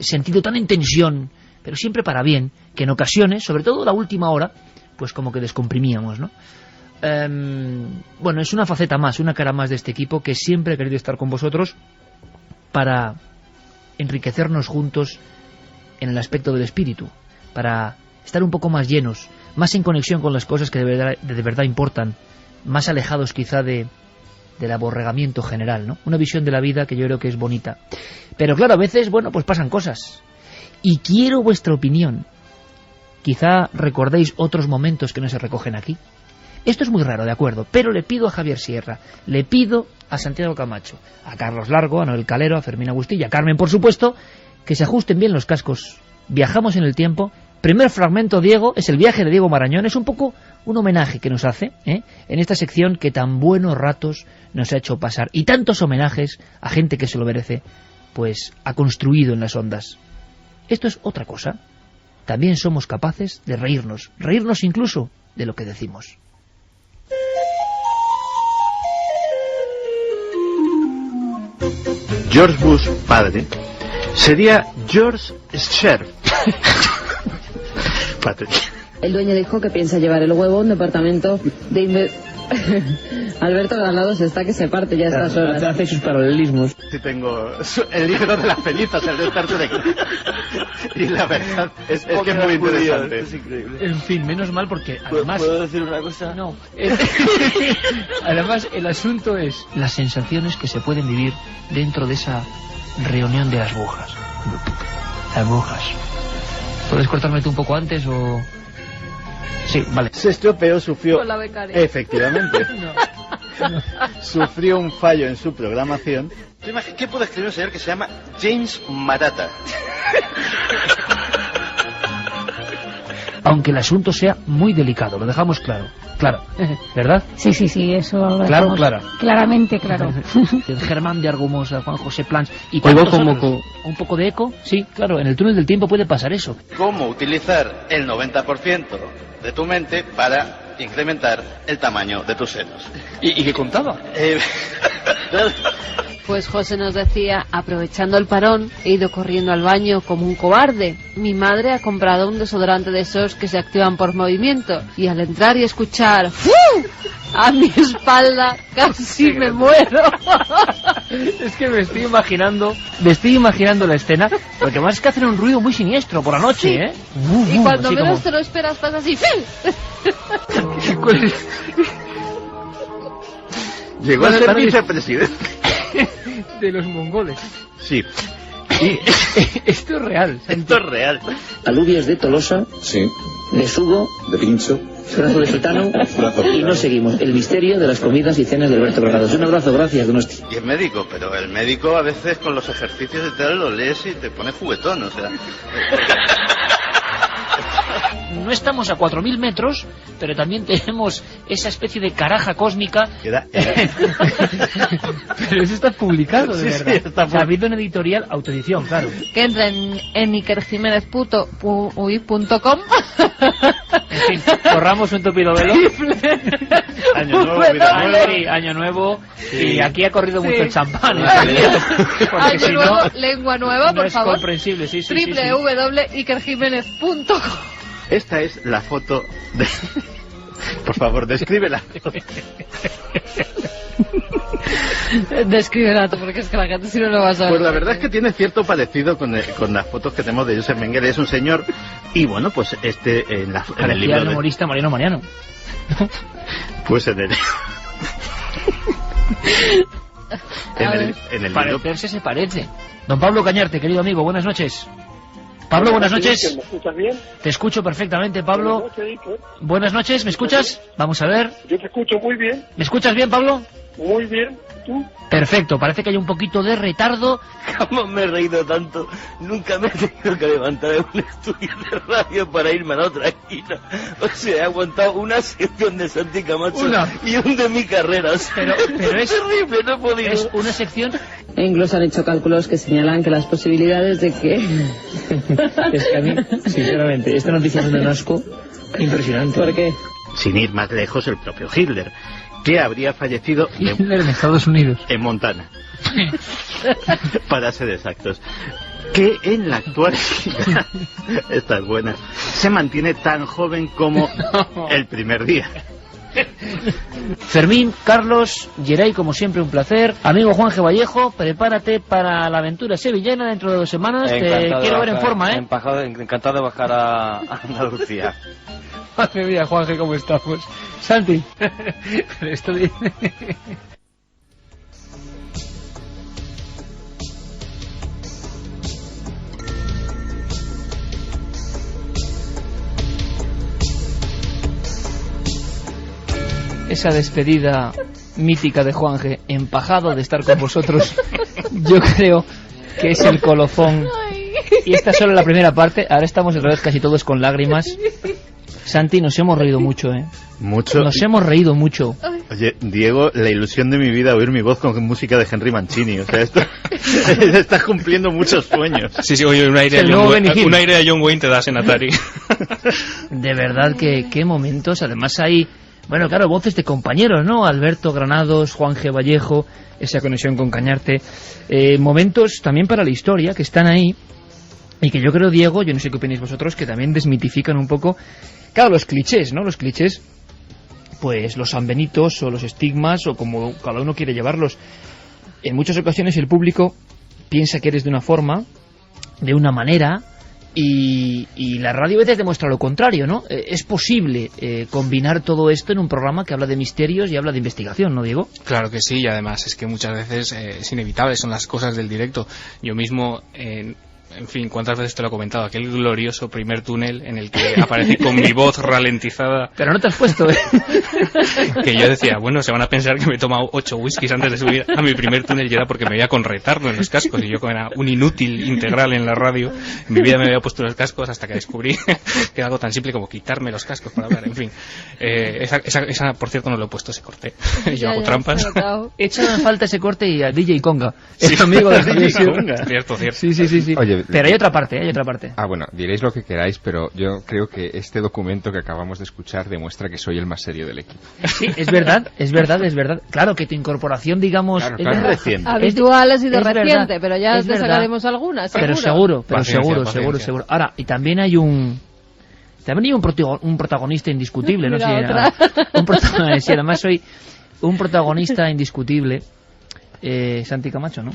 sentido tan en tensión, pero siempre para bien, que en ocasiones, sobre todo la última hora, pues como que descomprimíamos, ¿no? Bueno, es una faceta más, una cara más de este equipo que siempre ha querido estar con vosotros para enriquecernos juntos en el aspecto del espíritu, para estar un poco más llenos, más en conexión con las cosas que de verdad importan, más alejados quizá del aborregamiento general, ¿no? Una visión de la vida que yo creo que es bonita. Pero claro, a veces, bueno, pues pasan cosas. Y quiero vuestra opinión. Quizá recordéis otros momentos que no se recogen aquí. Esto es muy raro, de acuerdo, pero le pido a Javier Sierra, le pido a Santiago Camacho, a Carlos Largo, a Noel Calero, a Fermín Agustí y a Carmen, por supuesto, que se ajusten bien los cascos. Viajamos en el tiempo. Primer fragmento, Diego, es el viaje de Diego Marañón. Es un poco un homenaje que nos hace en esta sección que tan buenos ratos nos ha hecho pasar. Y tantos homenajes a gente que se lo merece, pues ha construido en las ondas. Esto es otra cosa. También somos capaces de reírnos incluso de lo que decimos. George Bush, padre, sería George Scherf. El dueño dijo que piensa llevar el huevo a un departamento de Alberto Granados está que se parte ya a estas horas. Hace sus paralelismos. Sí, tengo el libro de las cenizas, el de Star Trek. Y la verdad es que es muy interesante. Es increíble. En fin, menos mal porque además... ¿Puedo decir una cosa? No. Además, el asunto es las sensaciones que se pueden vivir dentro de esa reunión de las brujas. Las brujas. ¿Puedes cortarme tú un poco antes o...? Sí, vale. Se estropeó, sufrió... Con la becaria. Efectivamente. Sufrió un fallo en su programación. ¿Qué puede escribir un señor que se llama James Matata? Aunque el asunto sea muy delicado, lo dejamos claro. Claro, ¿verdad? Sí, eso lo claro, dejamos claro. Claramente, claro. El Germán de Argumosa, Juan José Plans... Y oigo como un poco de eco, sí, claro, en el túnel del tiempo puede pasar eso. ¿Cómo utilizar el 90% de tu mente para incrementar el tamaño de tus senos? ¿Y qué contaba? Pues José nos decía, aprovechando el parón, he ido corriendo al baño como un cobarde. Mi madre ha comprado un desodorante de esos que se activan por movimiento. Y al entrar y escuchar ¡fu! A mi espalda casi me muero. Es que me estoy imaginando la escena, porque más es que hacen un ruido muy siniestro por la noche, sí. ¿eh? Y cuando menos como... te lo esperas pasa así. Llegó a ser vicepresidente de los mongoles. Sí. Y esto es real. Esto es real. Alubias de Tolosa. Sí. Besugo. De Pincho. Brazo de gitano. Y nos seguimos. El misterio de las comidas y cenas de Alberto Granados. Un abrazo, gracias, Donosti. Y es médico, pero el médico a veces con los ejercicios y tal lo lees y te pone juguetón, o sea... No estamos a 4.000 metros, pero también tenemos esa especie de caraja cósmica. Pero eso está publicado, de verdad. Sí, está o sea, ha habido una editorial, autoedición, claro. Que entra en ikerjimenez.com. En fin, corramos un tupido velo. Año nuevo, vida nueva. Sí, año nuevo. Sí. Y aquí ha corrido mucho el champán. Año si nuevo, no, lengua nueva, por favor. No es comprensible, sí. www.ikerjimenez.com. Esta es la foto de... Por favor, descríbela. Descríbela tú, porque es que la gente si no lo va a saber. Pues la verdad es que tiene cierto parecido con las fotos que tenemos de Josep Mengele. Es un señor, y bueno, pues en el libro del humorista Mariano Mariano. Pues en el... en el Parecerse libro... se parece. Don Pablo Cañarte, querido amigo, buenas noches. Pablo, buenas noches. ¿Me escuchas bien? Te escucho perfectamente, Pablo. Buenas noches, ¿me escuchas? Vamos a ver. Yo te escucho muy bien. ¿Me escuchas bien, Pablo? Muy bien. ¿Tú? Perfecto, parece que hay un poquito de retardo. ¿Cómo me he reído tanto? Nunca me he tenido que levantar de un estudio de radio para irme a la otra esquina. O sea, he aguantado una sección de Santi Camacho y un de mi carrera. O sea, pero es terrible, no he podido. Es una sección... Incluso han hecho cálculos que señalan que las posibilidades de que... Es que a mí, sinceramente, esta noticia es un asco impresionante. ¿Por qué? Sin ir más lejos, el propio Hitler, que habría fallecido en Estados Unidos, en Montana, para ser exactos, que en la actualidad, esta es buena, se mantiene tan joven como el primer día. Fermín, Carlos, Geray, como siempre un placer. Amigo Juanje Vallejo, prepárate para la aventura sevillana dentro de 2 semanas. Te quiero ver en forma, ¿eh? Encantado de bajar a Andalucía. Madre mía, Juanje, ¿cómo estamos? Santi, esto viene... Esa despedida mítica de Juanje, empajado de estar con vosotros, yo creo que es el colofón. Y esta es solo la primera parte, ahora estamos otra vez casi todos con lágrimas. Santi, nos hemos reído mucho, ¿eh? Mucho. Nos hemos reído mucho. Oye, Diego, la ilusión de mi vida oír mi voz con música de Henry Mancini. O sea, esto estás cumpliendo muchos sueños. Sí, oye, un aire de John Wayne te das en Atari. De verdad que qué momentos. Además hay, bueno, claro, voces de compañeros, ¿no? Alberto Granados, Juanje Vallejo, esa conexión con Cañarte. Momentos también para la historia que están ahí. Y que yo creo, Diego, yo no sé qué opináis vosotros, que también desmitifican un poco, claro, los clichés, ¿no? Los clichés pues los sanbenitos o los estigmas o como cada uno quiere llevarlos. En muchas ocasiones el público piensa que eres de una forma, de una manera, y la radio a veces demuestra lo contrario, ¿no? Es posible combinar todo esto en un programa que habla de misterios y habla de investigación, ¿no, Diego? Claro que sí, y además es que muchas veces es inevitable, son las cosas del directo. Yo mismo... En fin, ¿cuántas veces te lo he comentado? Aquel glorioso primer túnel en el que aparecí con mi voz ralentizada. Pero no te has puesto, ¿eh? Que yo decía, bueno, se van a pensar que me he tomado 8 whiskies antes de subir a mi primer túnel y era porque me veía con retardo en los cascos. Y yo era un inútil integral en la radio. En mi vida me había puesto los cascos hasta que descubrí que era algo tan simple como quitarme los cascos para hablar. En fin, esa por cierto, no lo he puesto, ese corte. Yo hago trampas. Echa en falta ese corte y a DJ Conga. Sí, es amigo de DJ Conga. Cierto. Sí. Oye, pero hay otra parte. Bueno, diréis lo que queráis, pero yo creo que este documento que acabamos de escuchar demuestra que soy el más serio del equipo. Sí, es verdad. Claro que tu incorporación, digamos, claro. Es reciente. Habitual ha sido reciente, verdad, pero ya te sacaremos algunas, seguro. Pero seguro. Ahora, y también hay un protagonista indiscutible, ¿no? Si además soy un protagonista indiscutible, Santi Camacho, ¿no?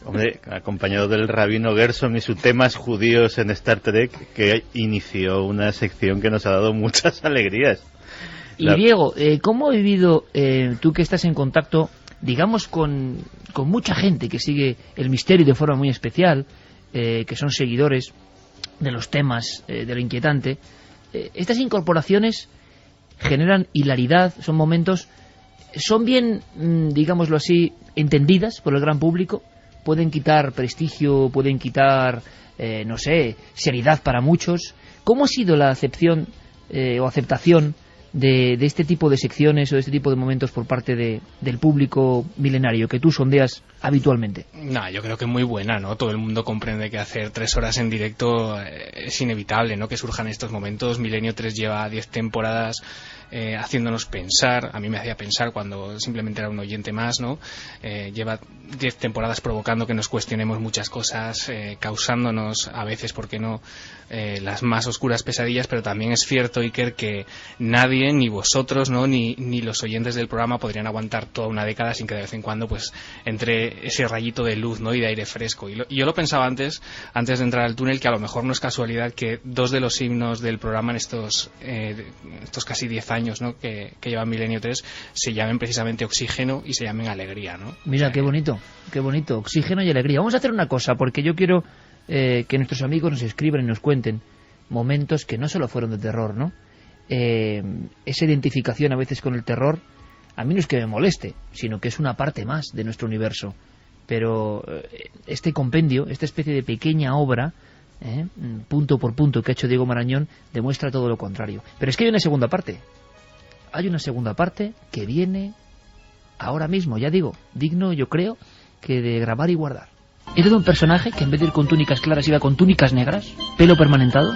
Hombre, acompañado del rabino Gerson y sus temas judíos en Star Trek, que inició una sección que nos ha dado muchas alegrías. Y Diego, ¿cómo ha vivido tú que estás en contacto, digamos, con mucha gente que sigue el misterio de forma muy especial, que son seguidores de los temas de lo inquietante? Estas incorporaciones generan hilaridad, son momentos, son bien, digámoslo así, entendidas por el gran público. Pueden quitar prestigio, pueden quitar, seriedad para muchos. ¿Cómo ha sido la acepción o aceptación de este tipo de secciones o de este tipo de momentos por parte del público milenario que tú sondeas habitualmente? No, yo creo que muy buena, ¿no? Todo el mundo comprende que hacer 3 horas en directo es inevitable, ¿no? Que surjan estos momentos. Milenio 3 lleva 10 temporadas haciéndonos pensar. A mí me hacía pensar cuando simplemente era un oyente más, ¿no? Lleva 10 temporadas provocando que nos cuestionemos muchas cosas, causándonos a veces, ¿por qué no?, las más oscuras pesadillas, pero también es cierto, Iker, que nadie, ni vosotros, ¿no?, ni los oyentes del programa podrían aguantar toda una década sin que de vez en cuando pues entre ese rayito de luz, ¿no?, y de aire fresco. Y yo lo pensaba antes de entrar al túnel, que a lo mejor no es casualidad que 2 de los himnos del programa en estos casi 10 años, ¿no?, que lleva Milenio 3 se llamen precisamente Oxígeno y se llamen Alegría, ¿no? Mira, qué bonito, Oxígeno y Alegría. Vamos a hacer una cosa, porque yo quiero que nuestros amigos nos escriban y nos cuenten momentos que no solo fueron de terror, ¿no? Esa identificación a veces con el terror, a mí no es que me moleste, sino que es una parte más de nuestro universo. Pero este compendio, esta especie de pequeña obra, punto por punto, que ha hecho Diego Marañón, demuestra todo lo contrario. Pero es que hay una segunda parte. Hay una segunda parte que viene ahora mismo, ya digo, digno, yo creo, que de grabar y guardar. Era de un personaje que en vez de ir con túnicas claras iba con túnicas negras, pelo permanentado.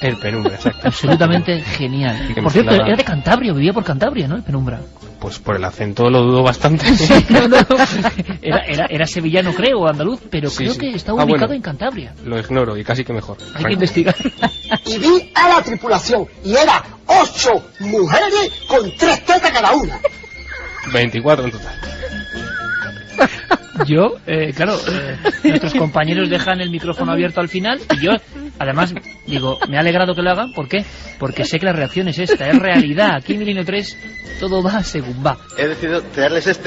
El Penumbra, exacto. Absolutamente genial. Por cierto, era de Cantabria, vivía por Cantabria, ¿no? El Penumbra. Pues por el acento lo dudo bastante. No. Era sevillano, creo, o andaluz, pero creo que estaba ubicado en Cantabria. Lo ignoro y casi que mejor. Hay que investigar. Y vi a la tripulación y era 8 mujeres con 3 tetas cada una. 24 en total. Yo, nuestros compañeros dejan el micrófono abierto al final y yo, además, digo, me ha alegrado que lo hagan. ¿Por qué? Porque sé que la reacción es esta, es realidad. Aquí en Milenio 3 todo va según va. He decidido traerles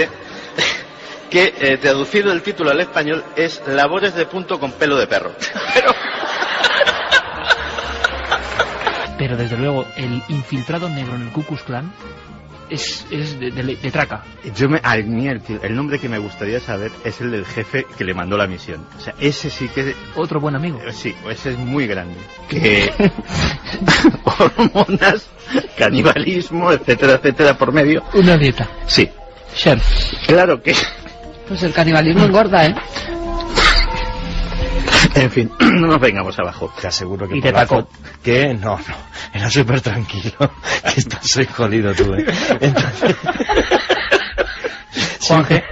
que traducido el título al español es Labores de punto con pelo de perro. Pero desde luego, el infiltrado negro en el Ku Klux Klan es de traca. A mí el nombre que me gustaría saber es el del jefe que le mandó la misión. O sea, ese sí que... Otro buen amigo. Sí, ese es muy grande. Que hormonas, canibalismo, etcétera, por medio. Una dieta. Sí. Chef. Claro que... Pues el canibalismo engorda, ¿eh? En fin, no nos vengamos abajo. Te aseguro que... Y te tacó. ¿Qué? No. Era súper tranquilo. Que soy jodido tú, ¿eh? Entonces... Juanje,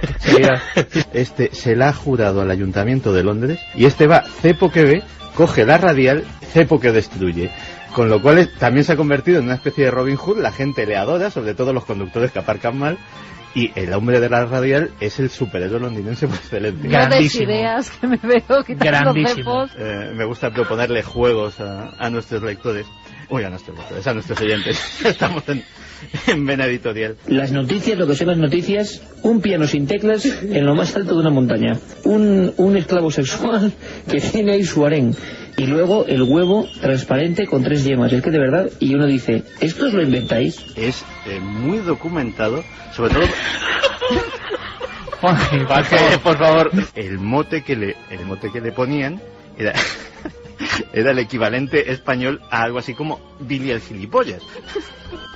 se la ha jurado al Ayuntamiento de Londres y va cepo que ve, coge la radial, cepo que destruye. Con lo cual también se ha convertido en una especie de Robin Hood, la gente le adora, sobre todo los conductores que aparcan mal, y el hombre de la radial es el superhéroe londinense por excelencia. Grandes ideas que me veo quitando cepos. Me gusta proponerle juegos a nuestros lectores. Uy, a nuestros lectores, a nuestros oyentes. Estamos en Vena Editorial. Las noticias, lo que son las noticias, un piano sin teclas en lo más alto de una montaña. Un esclavo sexual que tiene ahí su harén. Y luego el huevo transparente con 3 yemas. Es que de verdad, y uno dice, ¿esto os lo inventáis? Es muy documentado, sobre todo... Juanje, por favor. El mote que le ponían era el equivalente español a algo así como Billy el gilipollas.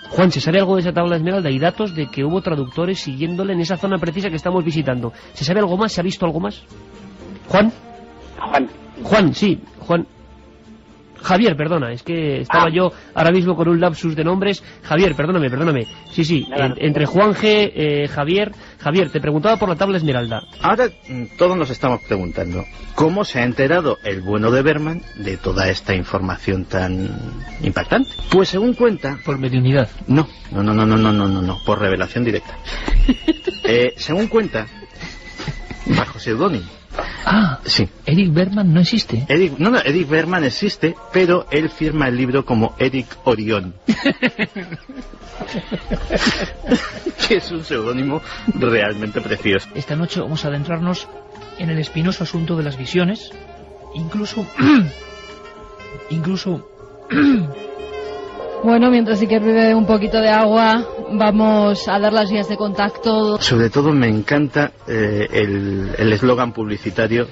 Juan, ¿se sabe algo de esa tabla esmeralda? Hay datos de que hubo traductores siguiéndole en esa zona precisa que estamos visitando. ¿Se sabe algo más? ¿Se ha visto algo más? ¿Juan? Juan, sí, Juan. Javier, perdona, es que estaba yo ahora mismo con un lapsus de nombres. Javier, perdóname. Sí, entre Juanje, Javier, te preguntaba por la tabla esmeralda. Ahora todos nos estamos preguntando, ¿cómo se ha enterado el bueno de Berman de toda esta información tan impactante? Pues según cuenta... Por mediunidad. No, por revelación directa. Según cuenta, bajo seudónimo. Sí. Eric Berman no existe. Eric Berman existe, pero él firma el libro como Eric Orión. Que es un seudónimo realmente precioso. Esta noche vamos a adentrarnos en el espinoso asunto de las visiones. Incluso... Bueno, mientras Iker bebe un poquito de agua, vamos a dar las vías de contacto. Sobre todo me encanta el eslogan publicitario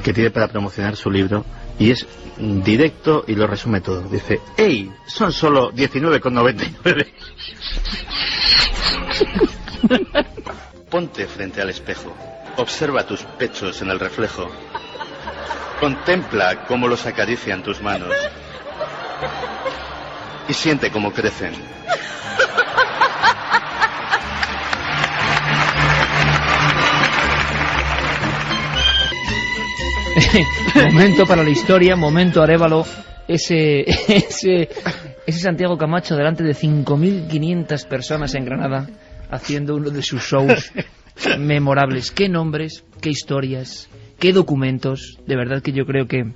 que tiene para promocionar su libro, y es directo y lo resume todo. Dice, ¡Ey! Son solo 19,99. Ponte frente al espejo, observa tus pechos en el reflejo, contempla cómo los acarician tus manos y siente cómo crecen. Momento para la historia, momento Arévalo, ese Santiago Camacho delante de 5.500 personas en Granada haciendo uno de sus shows memorables. Qué nombres, qué historias, qué documentos. De verdad que yo creo que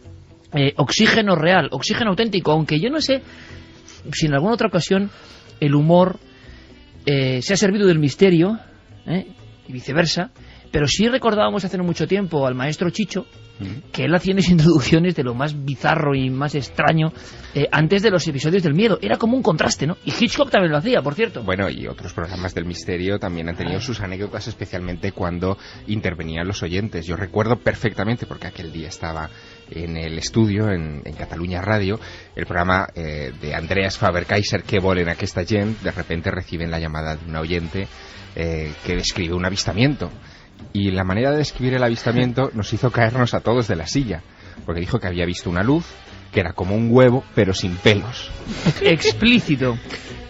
oxígeno real, oxígeno auténtico, aunque yo no sé si en alguna otra ocasión el humor se ha servido del misterio y viceversa, pero sí recordábamos hace no mucho tiempo al maestro Chicho, que él hacía unas introducciones de lo más bizarro y más extraño antes de los episodios del miedo. Era como un contraste, ¿no? Y Hitchcock también lo hacía, por cierto. Bueno, y otros programas del misterio también han tenido sus anécdotas, especialmente cuando intervenían los oyentes. Yo recuerdo perfectamente, porque aquel día estaba en el estudio, en Cataluña Radio, el programa de Andreas Faber-Kaiser, Que volen aquesta gent. De repente reciben la llamada de una oyente que describe un avistamiento. Y la manera de describir el avistamiento nos hizo caernos a todos de la silla, porque dijo que había visto una luz que era como un huevo, pero sin pelos. Explícito.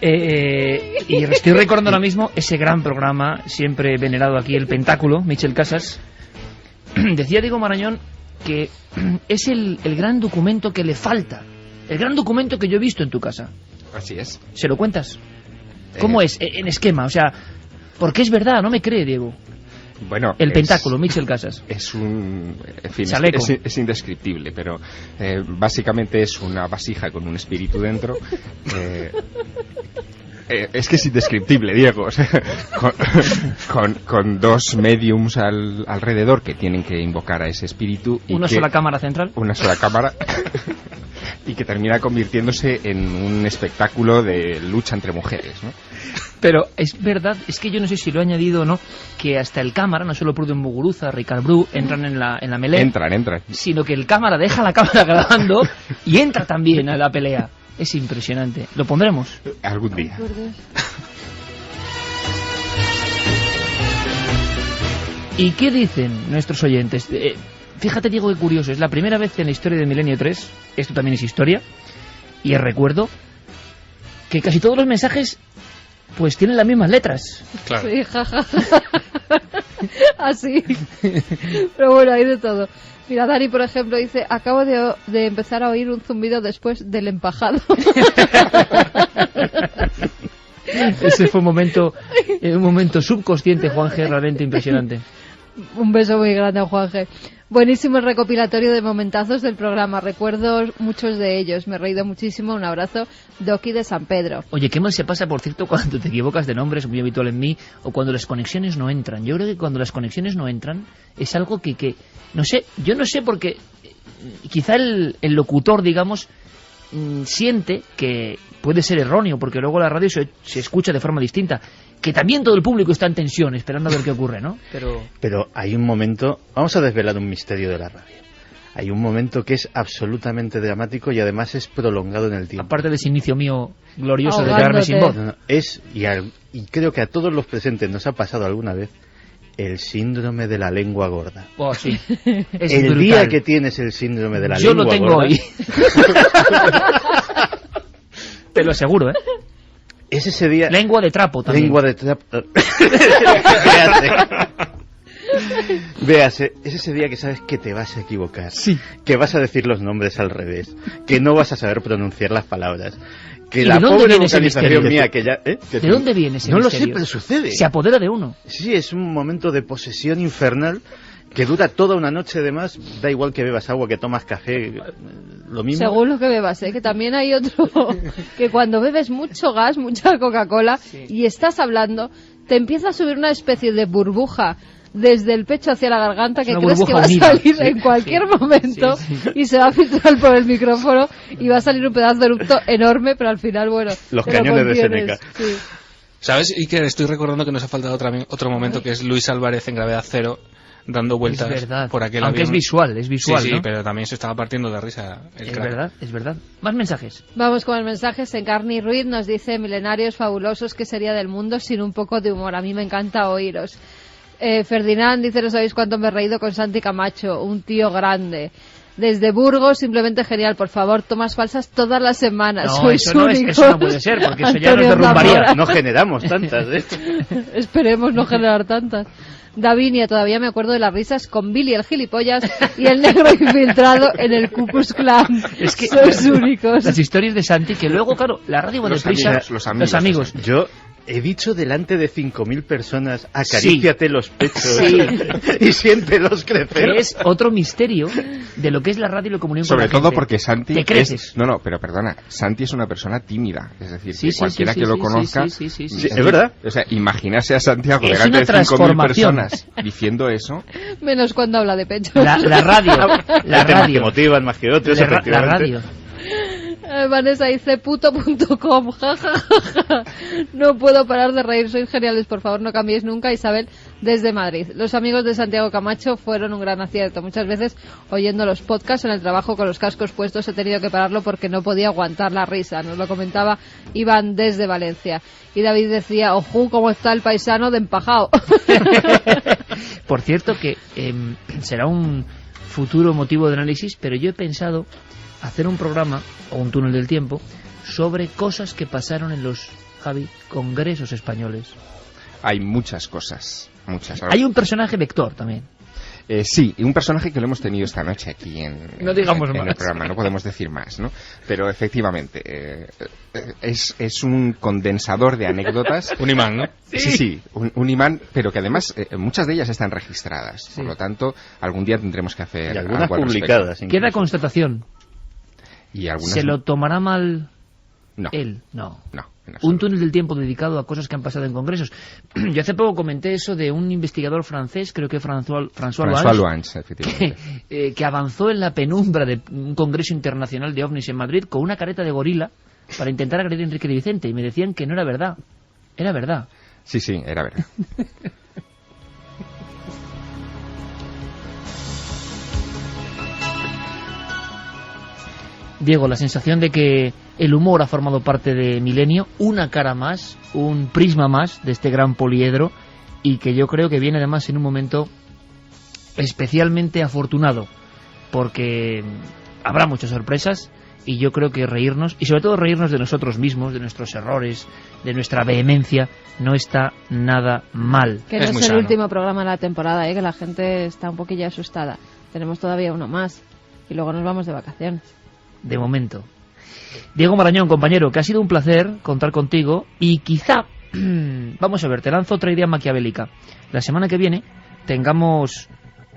Y estoy recordando ahora mismo ese gran programa, siempre venerado aquí, El Pentáculo, Michel Casas. Decía Diego Marañón que es el gran documento que le falta, el gran documento que yo he visto en tu casa. Así es. ¿Se lo cuentas? ¿Cómo es? En esquema, o sea, porque es verdad, no me cree, Diego. Bueno, el Pentáculo, Michel Casas. Es un... En fin, es indescriptible, pero básicamente es una vasija con un espíritu dentro. Es que es indescriptible, Diego. O sea, con dos mediums alrededor que tienen que invocar a ese espíritu. ¿Una sola cámara central? Una sola cámara. Y que termina convirtiéndose en un espectáculo de lucha entre mujeres, ¿no? Pero es verdad, es que yo no sé si lo he añadido o no, que hasta el cámara, no solo Pruden Muguruza, Ricard Bru, entran en la melee. Entran. Sino que el cámara deja la cámara grabando y entra también a la pelea. Es impresionante. ¿Lo pondremos? Algún día. ¿Y qué dicen nuestros oyentes? Fíjate, Diego, qué curioso. Es la primera vez en la historia de Milenio 3, esto también es historia, y recuerdo que casi todos los mensajes pues tienen las mismas letras. Claro. Sí, jajaja. Así. Pero bueno, hay de todo. Mira, Dani, por ejemplo, dice: acabo de empezar a oír un zumbido después del empajado. Ese fue un momento subconsciente, Juanje, realmente impresionante. Un beso muy grande a Juanje. Buenísimo el recopilatorio de momentazos del programa. Recuerdo muchos de ellos. Me he reído muchísimo. Un abrazo, Doki de San Pedro. Oye, qué mal se pasa, por cierto, cuando te equivocas de nombre, es muy habitual en mí, o cuando las conexiones no entran. Yo creo que cuando las conexiones no entran es algo que no sé, yo no sé, porque quizá el locutor, digamos, siente que puede ser erróneo, porque luego la radio se escucha de forma distinta, que también todo el público está en tensión esperando a ver qué ocurre, ¿no? Pero hay un momento, vamos a desvelar un misterio de la radio. Hay un momento que es absolutamente dramático y además es prolongado en el tiempo. Aparte de ese inicio mío glorioso de quedarme sin voz. Y creo que a todos los presentes nos ha pasado alguna vez el síndrome de la lengua gorda. Oh, sí. Es el brutal. día que tienes el síndrome de la Yo lengua gorda... lo tengo hoy. Te lo aseguro, ¿eh? Es ese día... Lengua de trapo también. Lengua de trapo... Véase, es ese día que sabes que te vas a equivocar, sí, que vas a decir los nombres al revés, que no vas a saber pronunciar las palabras, que ¿Y la de dónde pobre viene ese vocalización misterio? mía que ya... ¿De dónde viene ese no misterio? lo sé, pero sucede. Se apodera de uno. Sí, es un momento de posesión infernal que dura toda una noche. Además, da igual que bebas agua, que tomas café, lo mismo. Según lo que bebas, ¿eh? Que también hay otro, que cuando bebes mucho gas, mucha Coca-Cola, y estás hablando, te empieza a subir una especie de burbuja desde el pecho hacia la garganta que crees que va a salir en cualquier momento y se va a filtrar por el micrófono y va a salir un pedazo de eructo enorme, pero al final, bueno, los cañones de Seneca. Sí. ¿Sabes? Y que estoy recordando que nos ha faltado otro momento, que es Luis Álvarez en Gravedad Cero dando vueltas por aquel aunque avión. Es visual, sí, ¿no? pero también se estaba partiendo de risa el crack. Es verdad. Más mensajes. Vamos con los mensajes. Encarni Ruiz nos dice: milenarios fabulosos, ¿qué sería del mundo sin un poco de humor? A mí me encanta oíros. Ferdinand dice: no sabéis cuánto me he reído con Santi Camacho, un tío grande. Desde Burgos, simplemente genial. Por favor, tomas falsas todas las semanas. No, Sois eso no puede ser, porque eso ya nos derrumbaría. No generamos tantas, ¿eh? Esperemos no generar tantas. Davinia, todavía me acuerdo de las risas con Billy el gilipollas y el negro infiltrado en el Ku Klux Klan. Es que sois únicos. Las historias de Santi, que luego, claro, la radio va deprisa. Los amigos. Yo he dicho delante de 5.000 personas: acaríciate los pechos y siéntelos crecer. Es otro misterio de lo que es la radio y la comunión con la gente. Sobre todo porque Santi te creces. No, pero perdona, Santi es una persona tímida, es decir, que cualquiera que lo conozca, es verdad. O sea, imaginarse a Santiago es delante de 5.000 personas diciendo eso. Menos cuando habla de pechos. La radio. La temas radio. que motivan más que otros, La radio. Vanessa dice: puto.com, jajaja. No puedo parar de reír, sois geniales, por favor no cambiéis nunca. Isabel desde Madrid. Los amigos de Santiago Camacho fueron un gran acierto. Muchas veces oyendo los podcasts en el trabajo con los cascos puestos he tenido que pararlo porque no podía aguantar la risa. Nos lo comentaba Iván desde Valencia. Y David decía: ojú, cómo está el paisano de empajado. Por cierto que será un futuro motivo de análisis, pero yo he pensado hacer un programa o un túnel del tiempo sobre cosas que pasaron en los, congresos españoles. Hay muchas cosas, muchas. Hay un personaje vector también. Sí, y un personaje que lo hemos tenido esta noche aquí en el programa, no podemos decir más, ¿no? Pero efectivamente, es un condensador de anécdotas. Un imán, ¿no? Sí, un imán, pero que además muchas de ellas están registradas. Por lo tanto, algún día tendremos que hacer y algunas algo al publicadas. Queda constatación. Y algunas... ¿Se lo tomará mal no. él? No. No, un túnel del tiempo dedicado a cosas que han pasado en congresos. Yo hace poco comenté eso de un investigador francés, creo que François Luange, efectivamente. Que avanzó en la penumbra de un congreso internacional de ovnis en Madrid con una careta de gorila para intentar agredir a Enrique de Vicente, y me decían que no era verdad. Era verdad. Sí, era verdad. Diego, la sensación de que el humor ha formado parte de Milenio, una cara más, un prisma más de este gran poliedro, y que yo creo que viene además en un momento especialmente afortunado, porque habrá muchas sorpresas y yo creo que reírnos, y sobre todo reírnos de nosotros mismos, de nuestros errores, de nuestra vehemencia, no está nada mal. Que no es el último programa de la temporada, que la gente está un poquillo asustada. Tenemos todavía uno más y luego nos vamos de vacaciones. De momento. Diego Marañón, compañero, que ha sido un placer contar contigo y quizá, vamos a ver, te lanzo otra idea maquiavélica. La semana que viene tengamos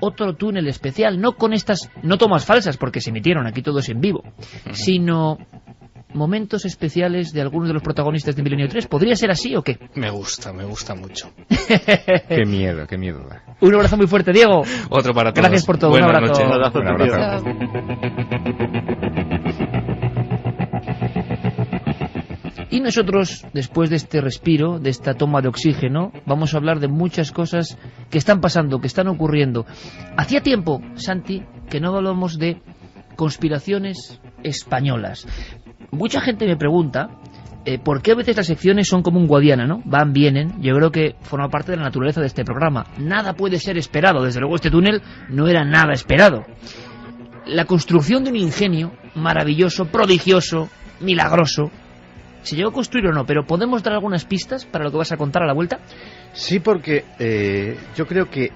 otro túnel especial, no con estas, no tomas falsas porque se emitieron, aquí todos en vivo, sino momentos especiales de algunos de los protagonistas de Milenio 3. ¿Podría ser así o qué? Me gusta mucho. Qué miedo da. Un abrazo muy fuerte, Diego. Otro para todos. Gracias por todo. Buenas un abrazo. noches. Un abrazo. Y nosotros, después de este respiro, de esta toma de oxígeno, vamos a hablar de muchas cosas que están pasando, que están ocurriendo. Hacía tiempo, Santi, que no hablamos de conspiraciones españolas. Mucha gente me pregunta por qué a veces las secciones son como un Guadiana, ¿no? Van, vienen. Yo creo que forma parte de la naturaleza de este programa. Nada puede ser esperado. Desde luego este túnel no era nada esperado. La construcción de un ingenio maravilloso, prodigioso, milagroso. ¿Se llegó a construir o no? Pero ¿podemos dar algunas pistas para lo que vas a contar a la vuelta? Sí, porque yo creo que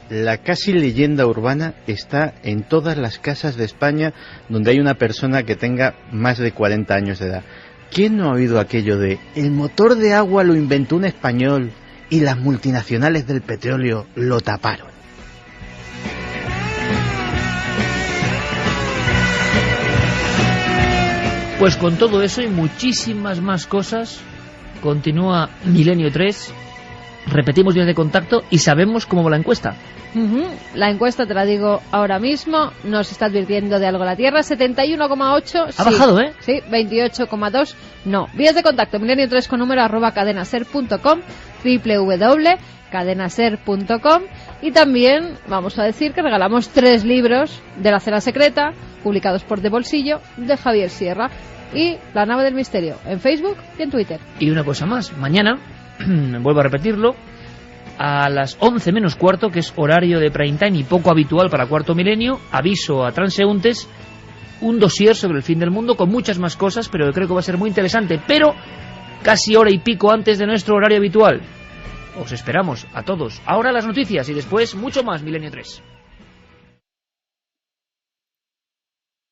la casi leyenda urbana está en todas las casas de España donde hay una persona que tenga más de 40 años de edad. ¿Quién no ha oído aquello de el motor de agua lo inventó un español y las multinacionales del petróleo lo taparon? Pues con todo eso y muchísimas más cosas, continúa Milenio 3, repetimos vías de contacto y sabemos cómo va la encuesta. La encuesta, te la digo ahora mismo, nos está advirtiendo de algo la Tierra, 71,8. Ha bajado, ¿eh? Sí, 28,2. No. Vías de contacto, milenio3 con número @cadenaser.com, www.cadenaser.com, y también vamos a decir que regalamos 3 libros de La Cena Secreta, publicados por De Bolsillo, de Javier Sierra, y La Nave del Misterio, en Facebook y en Twitter. Y una cosa más, mañana, vuelvo a repetirlo, a las 11 menos cuarto, que es horario de prime time y poco habitual para Cuarto Milenio, aviso a transeúntes, un dossier sobre el fin del mundo con muchas más cosas, pero yo creo que va a ser muy interesante, pero casi hora y pico antes de nuestro horario habitual. Os esperamos a todos. Ahora las noticias y después mucho más Milenio 3.